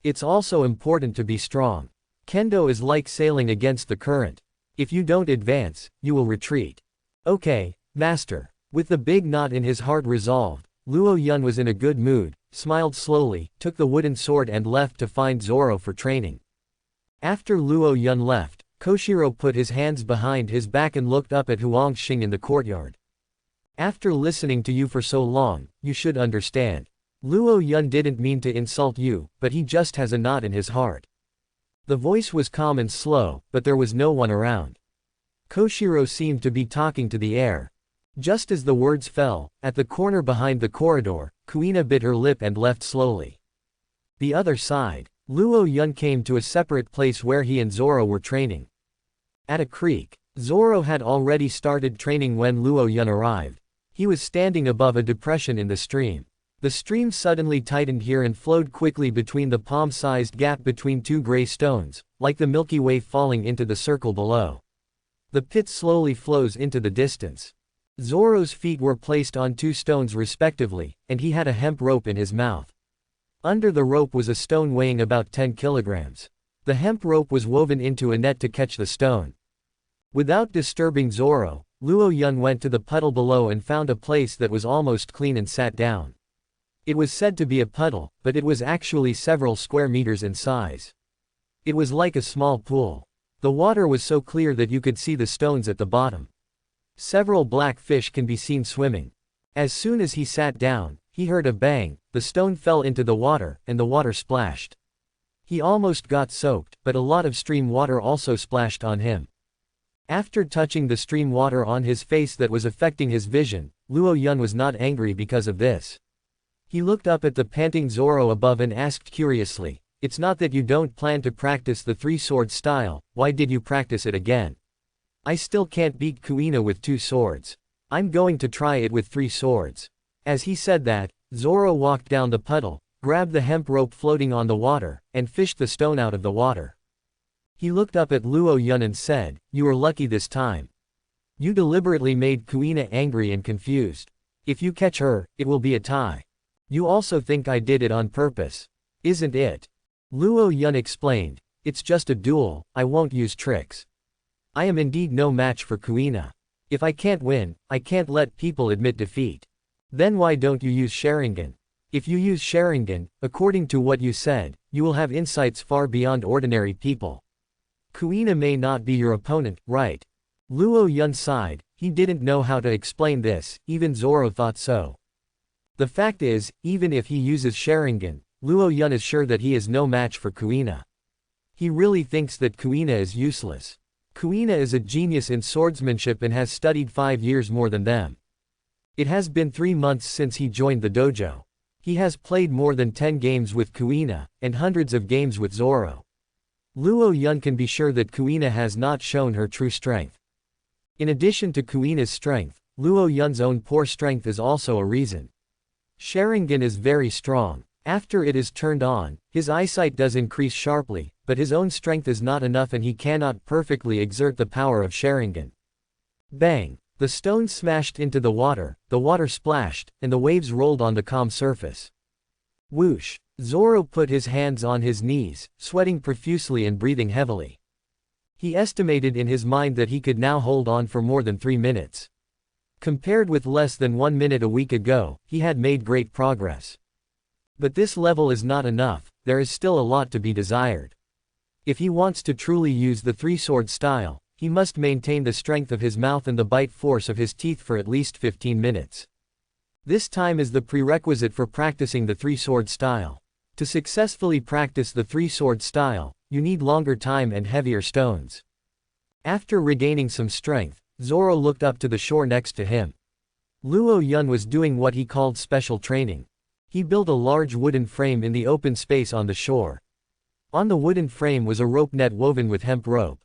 It's also important to be strong. Kendo is like sailing against the current. If you don't advance, you will retreat." "Okay, master." With the big knot in his heart resolved, Luo Yun was in a good mood, smiled slowly, took the wooden sword and left to find Zoro for training. After Luo Yun left, Koshiro put his hands behind his back and looked up at Huang Xing in the courtyard. "After listening to you for so long, you should understand. Luo Yun didn't mean to insult you, but he just has a knot in his heart." The voice was calm and slow, but there was no one around. Koshiro seemed to be talking to the air. Just as the words fell, at the corner behind the corridor, Kuina bit her lip and left slowly. The other side, Luo Yun came to a separate place where he and Zoro were training. At a creek, Zoro had already started training when Luo Yun arrived. He was standing above a depression in the stream. The stream suddenly tightened here and flowed quickly between the palm-sized gap between 2 gray stones, like the Milky Way falling into the circle below. The pit slowly flows into the distance. Zoro's feet were placed on 2 stones respectively, and he had a hemp rope in his mouth. Under the rope was a stone weighing about 10 kilograms. The hemp rope was woven into a net to catch the stone. Without disturbing Zoro, Luo Yun went to the puddle below and found a place that was almost clean and sat down. It was said to be a puddle, but it was actually several square meters in size. It was like a small pool. The water was so clear that you could see the stones at the bottom. Several black fish can be seen swimming. As soon as he sat down, he heard a bang, the stone fell into the water, and the water splashed. He almost got soaked, but a lot of stream water also splashed on him. After touching the stream water on his face that was affecting his vision, Luo Yun was not angry because of this. He looked up at the panting Zoro above and asked curiously, "It's not that you don't plan to practice the 3-sword style, why did you practice it again? I still can't beat Kuina with 2 swords. I'm going to try it with 3 swords. As he said that, Zoro walked down the puddle, grabbed the hemp rope floating on the water, and fished the stone out of the water. He looked up at Luo Yun and said, "You were lucky this time. You deliberately made Kuina angry and confused. If you catch her, it will be a tie. You also think I did it on purpose. Isn't it?" Luo Yun explained, "It's just a duel, I won't use tricks. I am indeed no match for Kuina. If I can't win, I can't let people admit defeat. Then why don't you use Sharingan? If you use Sharingan, according to what you said, you will have insights far beyond ordinary people. Kuina may not be your opponent, right?" Luo Yun sighed. He didn't know how to explain this, even Zoro thought so. The fact is, even if he uses Sharingan, Luo Yun is sure that he is no match for Kuina. He really thinks that Kuina is useless. Kuina is a genius in swordsmanship and has studied 5 years more than them. It has been 3 months since he joined the dojo. He has played more than 10 games with Kuina, and hundreds of games with Zoro. Luo Yun can be sure that Kuina has not shown her true strength. In addition to Kuina's strength, Luo Yun's own poor strength is also a reason. Sharingan is very strong. After it is turned on, his eyesight does increase sharply, but his own strength is not enough and he cannot perfectly exert the power of Sharingan. Bang! The stones smashed into the water splashed, and the waves rolled on the calm surface. Whoosh! Zoro put his hands on his knees, sweating profusely and breathing heavily. He estimated in his mind that he could now hold on for more than 3 minutes. Compared with less than 1 minute a week ago, he had made great progress. But this level is not enough, there is still a lot to be desired. If he wants to truly use the three-sword style, he must maintain the strength of his mouth and the bite force of his teeth for at least 15 minutes. This time is the prerequisite for practicing the three-sword style. To successfully practice the three-sword style, you need longer time and heavier stones. After regaining some strength, Zoro looked up to the shore next to him. Luo Yun was doing what he called special training. He built a large wooden frame in the open space on the shore. On the wooden frame was a rope net woven with hemp rope.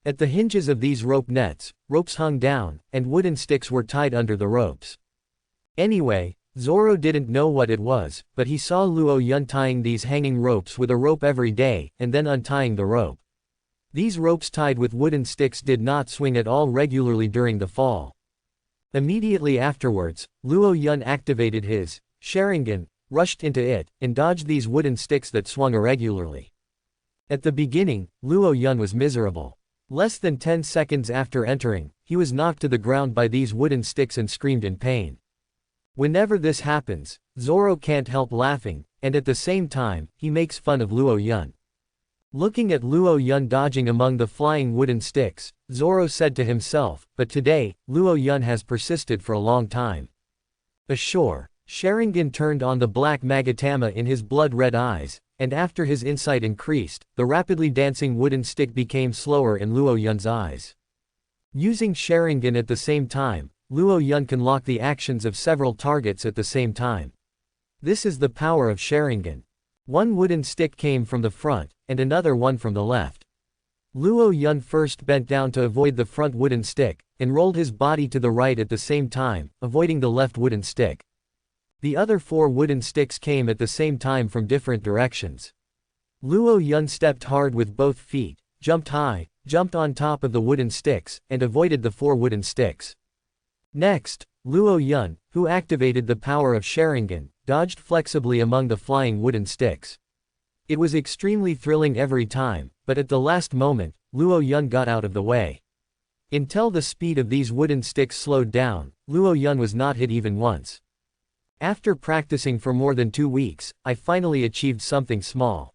At the hinges of these rope nets, ropes hung down, and wooden sticks were tied under the ropes. Anyway, Zoro didn't know what it was, but he saw Luo Yun tying these hanging ropes with a rope every day, and then untying the rope. These ropes tied with wooden sticks did not swing at all regularly during the fall. Immediately afterwards, Luo Yun activated his Sharingan, rushed into it, and dodged these wooden sticks that swung irregularly. At the beginning, Luo Yun was miserable. Less than 10 seconds after entering, he was knocked to the ground by these wooden sticks and screamed in pain. Whenever this happens, Zoro can't help laughing, and at the same time, he makes fun of Luo Yun. Looking at Luo Yun dodging among the flying wooden sticks, Zoro said to himself, but today, Luo Yun has persisted for a long time. Ashore, Sharingan turned on the black Magatama in his blood-red eyes, and after his insight increased, the rapidly dancing wooden stick became slower in Luo Yun's eyes. Using Sharingan at the same time, Luo Yun can lock the actions of several targets at the same time. This is the power of Sharingan. One wooden stick came from the front, and another one from the left. Luo Yun first bent down to avoid the front wooden stick, and rolled his body to the right at the same time, avoiding the left wooden stick. The other 4 wooden sticks came at the same time from different directions. Luo Yun stepped hard with both feet, jumped high, jumped on top of the wooden sticks, and avoided the 4 wooden sticks. Next, Luo Yun, who activated the power of Sharingan, dodged flexibly among the flying wooden sticks. It was extremely thrilling every time, but at the last moment, Luo Yun got out of the way. Until the speed of these wooden sticks slowed down, Luo Yun was not hit even once. After practicing for more than 2 weeks, I finally achieved something small.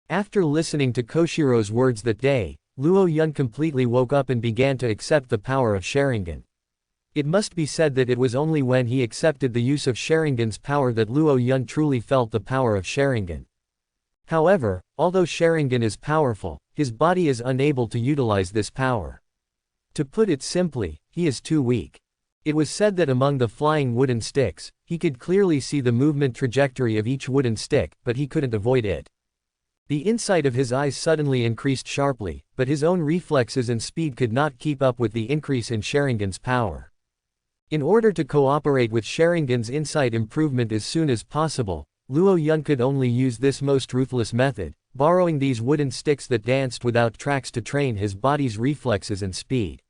After listening to Koshiro's words that day, Luo Yun completely woke up and began to accept the power of Sharingan. It must be said that it was only when he accepted the use of Sharingan's power that Luo Yun truly felt the power of Sharingan. However, although Sharingan is powerful, his body is unable to utilize this power. To put it simply, he is too weak. It was said that among the flying wooden sticks, he could clearly see the movement trajectory of each wooden stick, but he couldn't avoid it. The insight of his eyes suddenly increased sharply, but his own reflexes and speed could not keep up with the increase in Sharingan's power. In order to cooperate with Sharingan's insight improvement as soon as possible, Luo Yun could only use this most ruthless method, borrowing these wooden sticks that danced without tracks to train his body's reflexes and speed.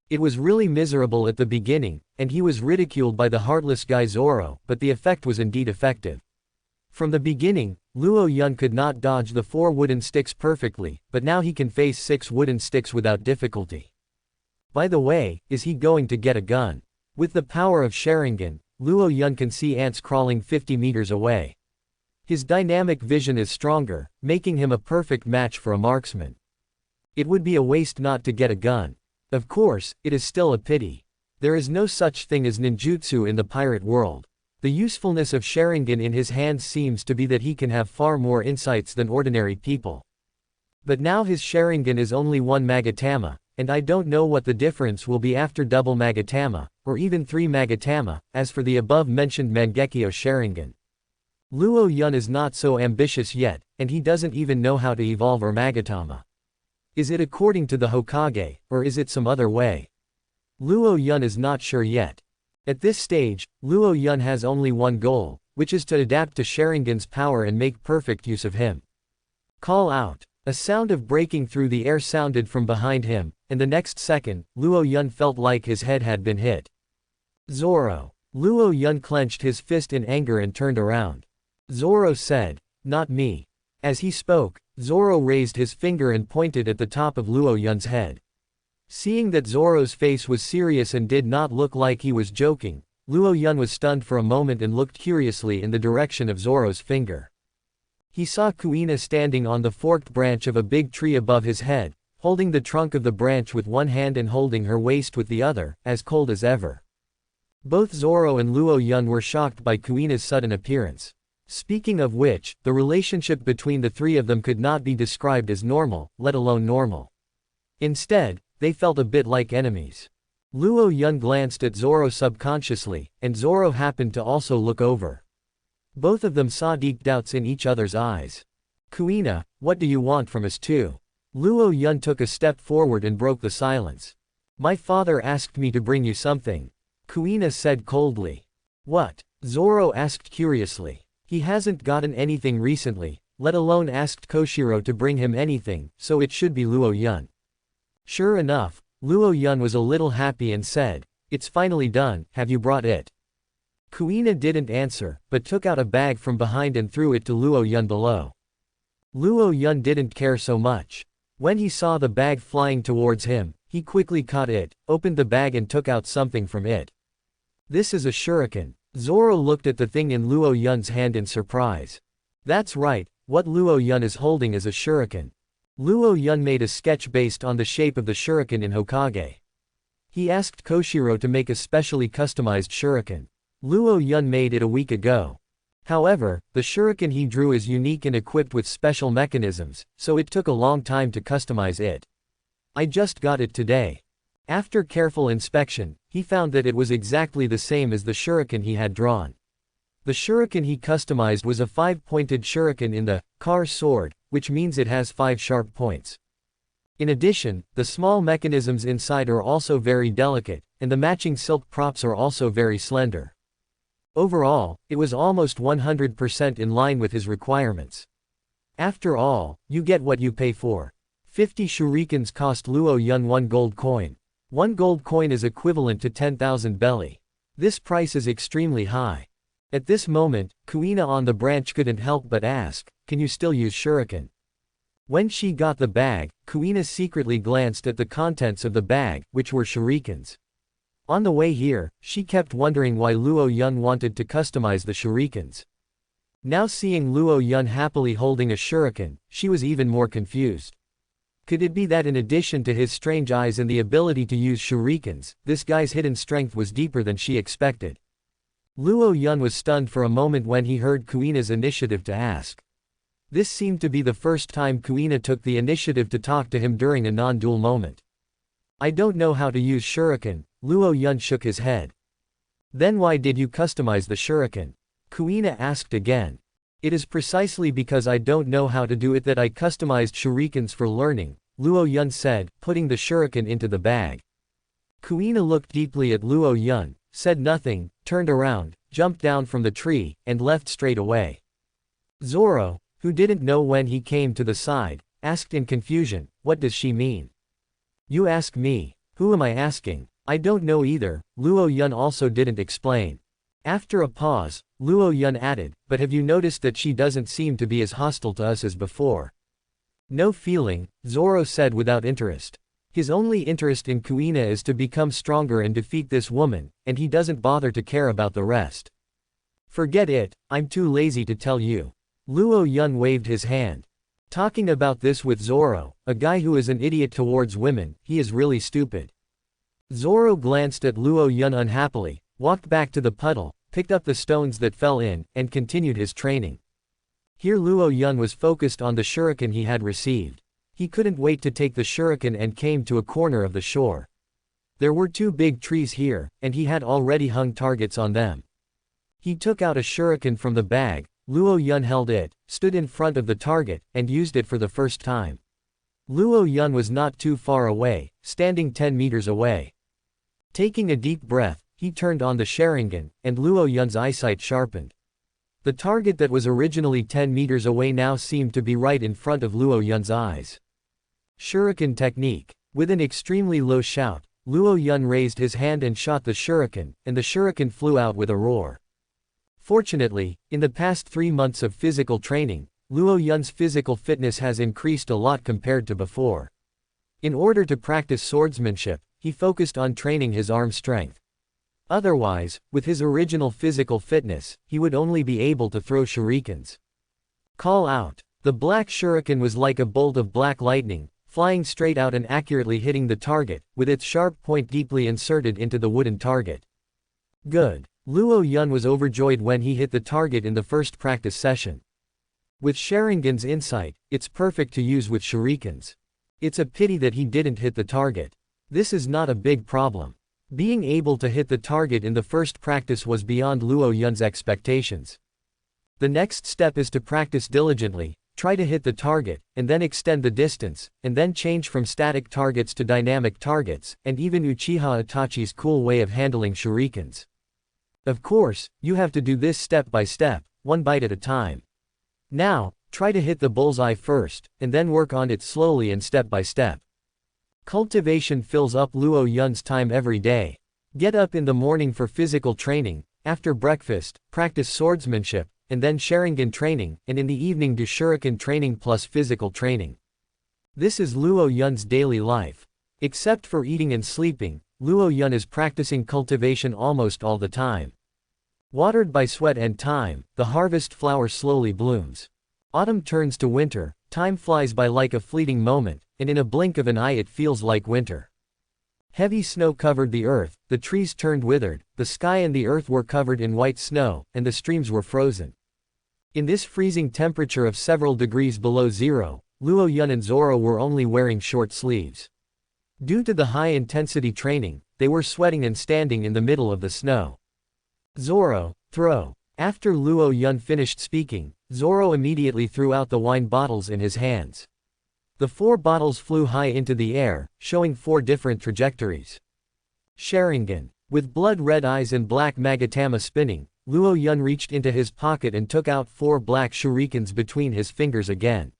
It was really miserable at the beginning, and he was ridiculed by the heartless guy Zoro, but the effect was indeed effective. From the beginning, Luo Yun could not dodge the 4 wooden sticks perfectly, but now he can face 6 wooden sticks without difficulty. By the way, is he going to get a gun? With the power of Sharingan, Luo Yun can see ants crawling 50 meters away. His dynamic vision is stronger, making him a perfect match for a marksman. It would be a waste not to get a gun. Of course, it is still a pity. There is no such thing as ninjutsu in the pirate world. The usefulness of Sharingan in his hands seems to be that he can have far more insights than ordinary people. But now his Sharingan is only 1 Magatama, and I don't know what the difference will be after double Magatama, or even 3 Magatama, as for the above-mentioned Mangekyo Sharingan. Luo Yun is not so ambitious yet, and he doesn't even know how to evolve or Magatama. Is it according to the Hokage, or is it some other way? Luo Yun is not sure yet. At this stage, Luo Yun has only one goal, which is to adapt to Sharingan's power and make perfect use of him. Call out. A sound of breaking through the air sounded from behind him, and the next second, Luo Yun felt like his head had been hit. Zoro. Luo Yun clenched his fist in anger and turned around. Zoro said, "Not me." As he spoke, Zoro raised his finger and pointed at the top of Luo Yun's head. Seeing that Zoro's face was serious and did not look like he was joking, Luo Yun was stunned for a moment and looked curiously in the direction of Zoro's finger. He saw Kuina standing on the forked branch of a big tree above his head, holding the trunk of the branch with one hand and holding her waist with the other, as cold as ever. Both Zoro and Luo Yun were shocked by Kuina's sudden appearance. Speaking of which, the relationship between the three of them could not be described as normal, let alone normal. Instead, they felt a bit like enemies. Luo Yun glanced at Zoro subconsciously, and Zoro happened to also look over. Both of them saw deep doubts in each other's eyes. "Kuina, what do you want from us too?" Luo Yun took a step forward and broke the silence. "My father asked me to bring you something," Kuina said coldly. "What?" Zoro asked curiously. He hasn't gotten anything recently, let alone asked Koshiro to bring him anything, so it should be Luo Yun. Sure enough, Luo Yun was a little happy and said, "It's finally done, have you brought it?" Kuina didn't answer, but took out a bag from behind and threw it to Luo Yun below. Luo Yun didn't care so much. When he saw the bag flying towards him, he quickly caught it, opened the bag and took out something from it. "This is a shuriken." Zoro looked at the thing in Luo Yun's hand in surprise. That's right, what Luo Yun is holding is a shuriken. Luo Yun made a sketch based on the shape of the shuriken in Hokage. He asked Koshiro to make a specially customized shuriken. Luo Yun made it a week ago. However, the shuriken he drew is unique and equipped with special mechanisms, so it took a long time to customize it. "I just got it today." After careful inspection, he found that it was exactly the same as the shuriken he had drawn. The shuriken he customized was a 5-pointed shuriken in the Kar sword, which means it has 5 sharp points. In addition, the small mechanisms inside are also very delicate, and the matching silk props are also very slender. Overall, it was almost 100% in line with his requirements. After all, you get what you pay for. 50 shurikens cost Luo Yun 1 gold coin. 1 gold coin is equivalent to 10,000 belly. This price is extremely high. At this moment, Kuina on the branch couldn't help but ask, "Can you still use shuriken?" When she got the bag, Kuina secretly glanced at the contents of the bag, which were shurikens. On the way here, she kept wondering why Luo Yun wanted to customize the shurikens. Now seeing Luo Yun happily holding a shuriken, she was even more confused. Could it be that in addition to his strange eyes and the ability to use shurikens, this guy's hidden strength was deeper than she expected? Luo Yun was stunned for a moment when he heard Kuina's initiative to ask. This seemed to be the first time Kuina took the initiative to talk to him during a non-duel moment. "I don't know how to use shuriken," Luo Yun shook his head. "Then why did you customize the shuriken?" Kuina asked again. "It is precisely because I don't know how to do it that I customized shurikens for learning," Luo Yun said, putting the shuriken into the bag. Kuina looked deeply at Luo Yun, said nothing, turned around, jumped down from the tree, and left straight away. Zoro, who didn't know when he came to the side, asked in confusion, "What does she mean?" "You ask me. Who am I asking?" "I don't know either," Luo Yun also didn't explain. After a pause, Luo Yun added, "But have you noticed that she doesn't seem to be as hostile to us as before?" "No feeling," Zoro said without interest. His only interest in Kuina is to become stronger and defeat this woman, and he doesn't bother to care about the rest. "Forget it, I'm too lazy to tell you." Luo Yun waved his hand. Talking about this with Zoro, a guy who is an idiot towards women, he is really stupid. Zoro glanced at Luo Yun unhappily, walked back to the puddle, picked up the stones that fell in, and continued his training. Here Luo Yun was focused on the shuriken he had received. He couldn't wait to take the shuriken and came to a corner of the shore. There were 2 big trees here, and he had already hung targets on them. He took out a shuriken from the bag, Luo Yun held it, stood in front of the target, and used it for the first time. Luo Yun was not too far away, standing 10 meters away. Taking a deep breath, he turned on the Sharingan, and Luo Yun's eyesight sharpened. The target that was originally 10 meters away now seemed to be right in front of Luo Yun's eyes. Shuriken technique. With an extremely low shout, Luo Yun raised his hand and shot the shuriken, and the shuriken flew out with a roar. Fortunately, in the past 3 months of physical training, Luo Yun's physical fitness has increased a lot compared to before. In order to practice swordsmanship, he focused on training his arm strength. Otherwise, with his original physical fitness, he would only be able to throw shurikens. Call out. The black shuriken was like a bolt of black lightning, flying straight out and accurately hitting the target, with its sharp point deeply inserted into the wooden target. Good. Luo Yun was overjoyed when he hit the target in the first practice session. With Sharingan's insight, it's perfect to use with shurikens. It's a pity that he didn't hit the target. This is not a big problem. Being able to hit the target in the first practice was beyond Luo Yun's expectations. The next step is to practice diligently, try to hit the target, and then extend the distance, and then change from static targets to dynamic targets, and even Uchiha Itachi's cool way of handling shurikens. Of course, you have to do this step by step, one bite at a time. Now, try to hit the bullseye first, and then work on it slowly and step by step. Cultivation fills up Luo Yun's time every day. Get up in the morning for physical training, after breakfast, practice swordsmanship, and then Sharingan training, and in the evening do shuriken training plus physical training. This is Luo Yun's daily life. Except for eating and sleeping, Luo Yun is practicing cultivation almost all the time. Watered by sweat and time, the harvest flower slowly blooms. Autumn turns to winter, time flies by like a fleeting moment, and in a blink of an eye it feels like winter. Heavy snow covered the earth, the trees turned withered, the sky and the earth were covered in white snow, and the streams were frozen. In this freezing temperature of several degrees below zero, Luo Yun and Zoro were only wearing short sleeves. Due to the high-intensity training, they were sweating and standing in the middle of the snow. Zoro, throw. After Luo Yun finished speaking, Zoro immediately threw out the wine bottles in his hands. The 4 bottles flew high into the air, showing 4 different trajectories. Sharingan. With blood-red eyes and black magatama spinning, Luo Yun reached into his pocket and took out 4 black shurikens between his fingers again.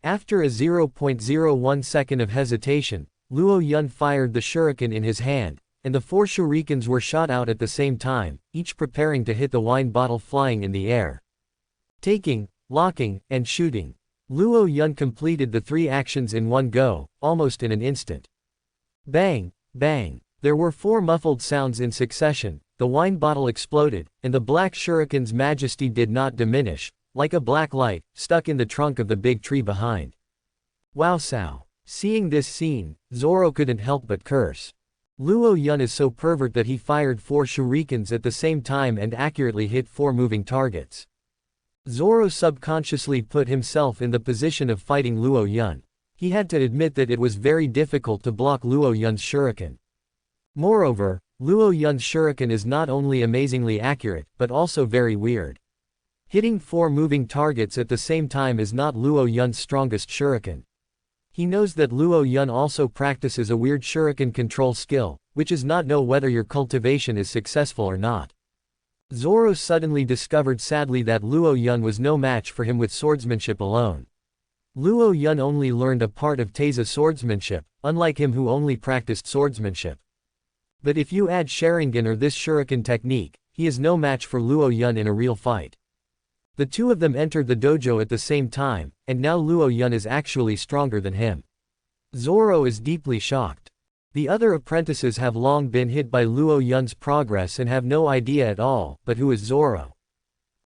After a 0.01 second of hesitation, Luo Yun fired the shuriken in his hand, and the 4 shurikens were shot out at the same time, each preparing to hit the wine bottle flying in the air. Taking, locking, and shooting. Luo Yun completed the 3 actions in one go, almost in an instant. Bang, bang. There were 4 muffled sounds in succession, the wine bottle exploded, and the black shuriken's majesty did not diminish, like a black light, stuck in the trunk of the big tree behind. Wowsow. Seeing this scene, Zoro couldn't help but curse. Luo Yun is so pervert that he fired 4 shurikens at the same time and accurately hit 4 moving targets. Zoro subconsciously put himself in the position of fighting Luo Yun. He had to admit that it was very difficult to block Luo Yun's shuriken. Moreover, Luo Yun's shuriken is not only amazingly accurate, but also very weird. Hitting 4 moving targets at the same time is not Luo Yun's strongest shuriken. He knows that Luo Yun also practices a weird shuriken control skill, which is not know whether your cultivation is successful or not. Zoro suddenly discovered sadly that Luo Yun was no match for him with swordsmanship alone. Luo Yun only learned a part of Teiza swordsmanship, unlike him who only practiced swordsmanship. But if you add Sharingan or this shuriken technique, he is no match for Luo Yun in a real fight. The 2 of them entered the dojo at the same time, and now Luo Yun is actually stronger than him. Zoro is deeply shocked. The other apprentices have long been hit by Luo Yun's progress and have no idea at all, but who is Zoro?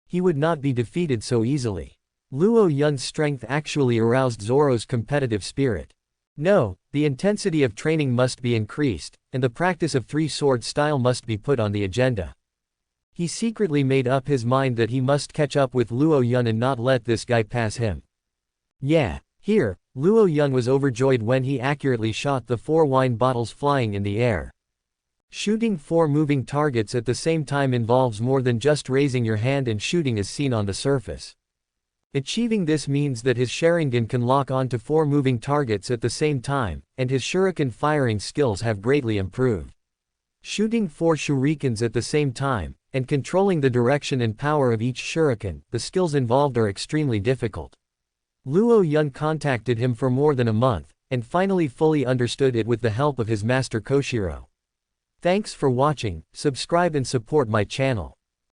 He would not be defeated so easily. Luo Yun's strength actually aroused Zoro's competitive spirit. No, the intensity of training must be increased, and the practice of 3-sword style must be put on the agenda. He secretly made up his mind that he must catch up with Luo Yun and not let this guy pass him. Yeah, here, Luo Yun was overjoyed when he accurately shot the 4 wine bottles flying in the air. Shooting 4 moving targets at the same time involves more than just raising your hand and shooting as seen on the surface. Achieving this means that his Sharingan can lock onto 4 moving targets at the same time, and his shuriken firing skills have greatly improved. Shooting 4 shurikens at the same time, and controlling the direction and power of each shuriken, the skills involved are extremely difficult. Luo Yun contacted him for more than a month, and finally fully understood it with the help of his master Koshiro. Thanks for watching, subscribe and support my channel.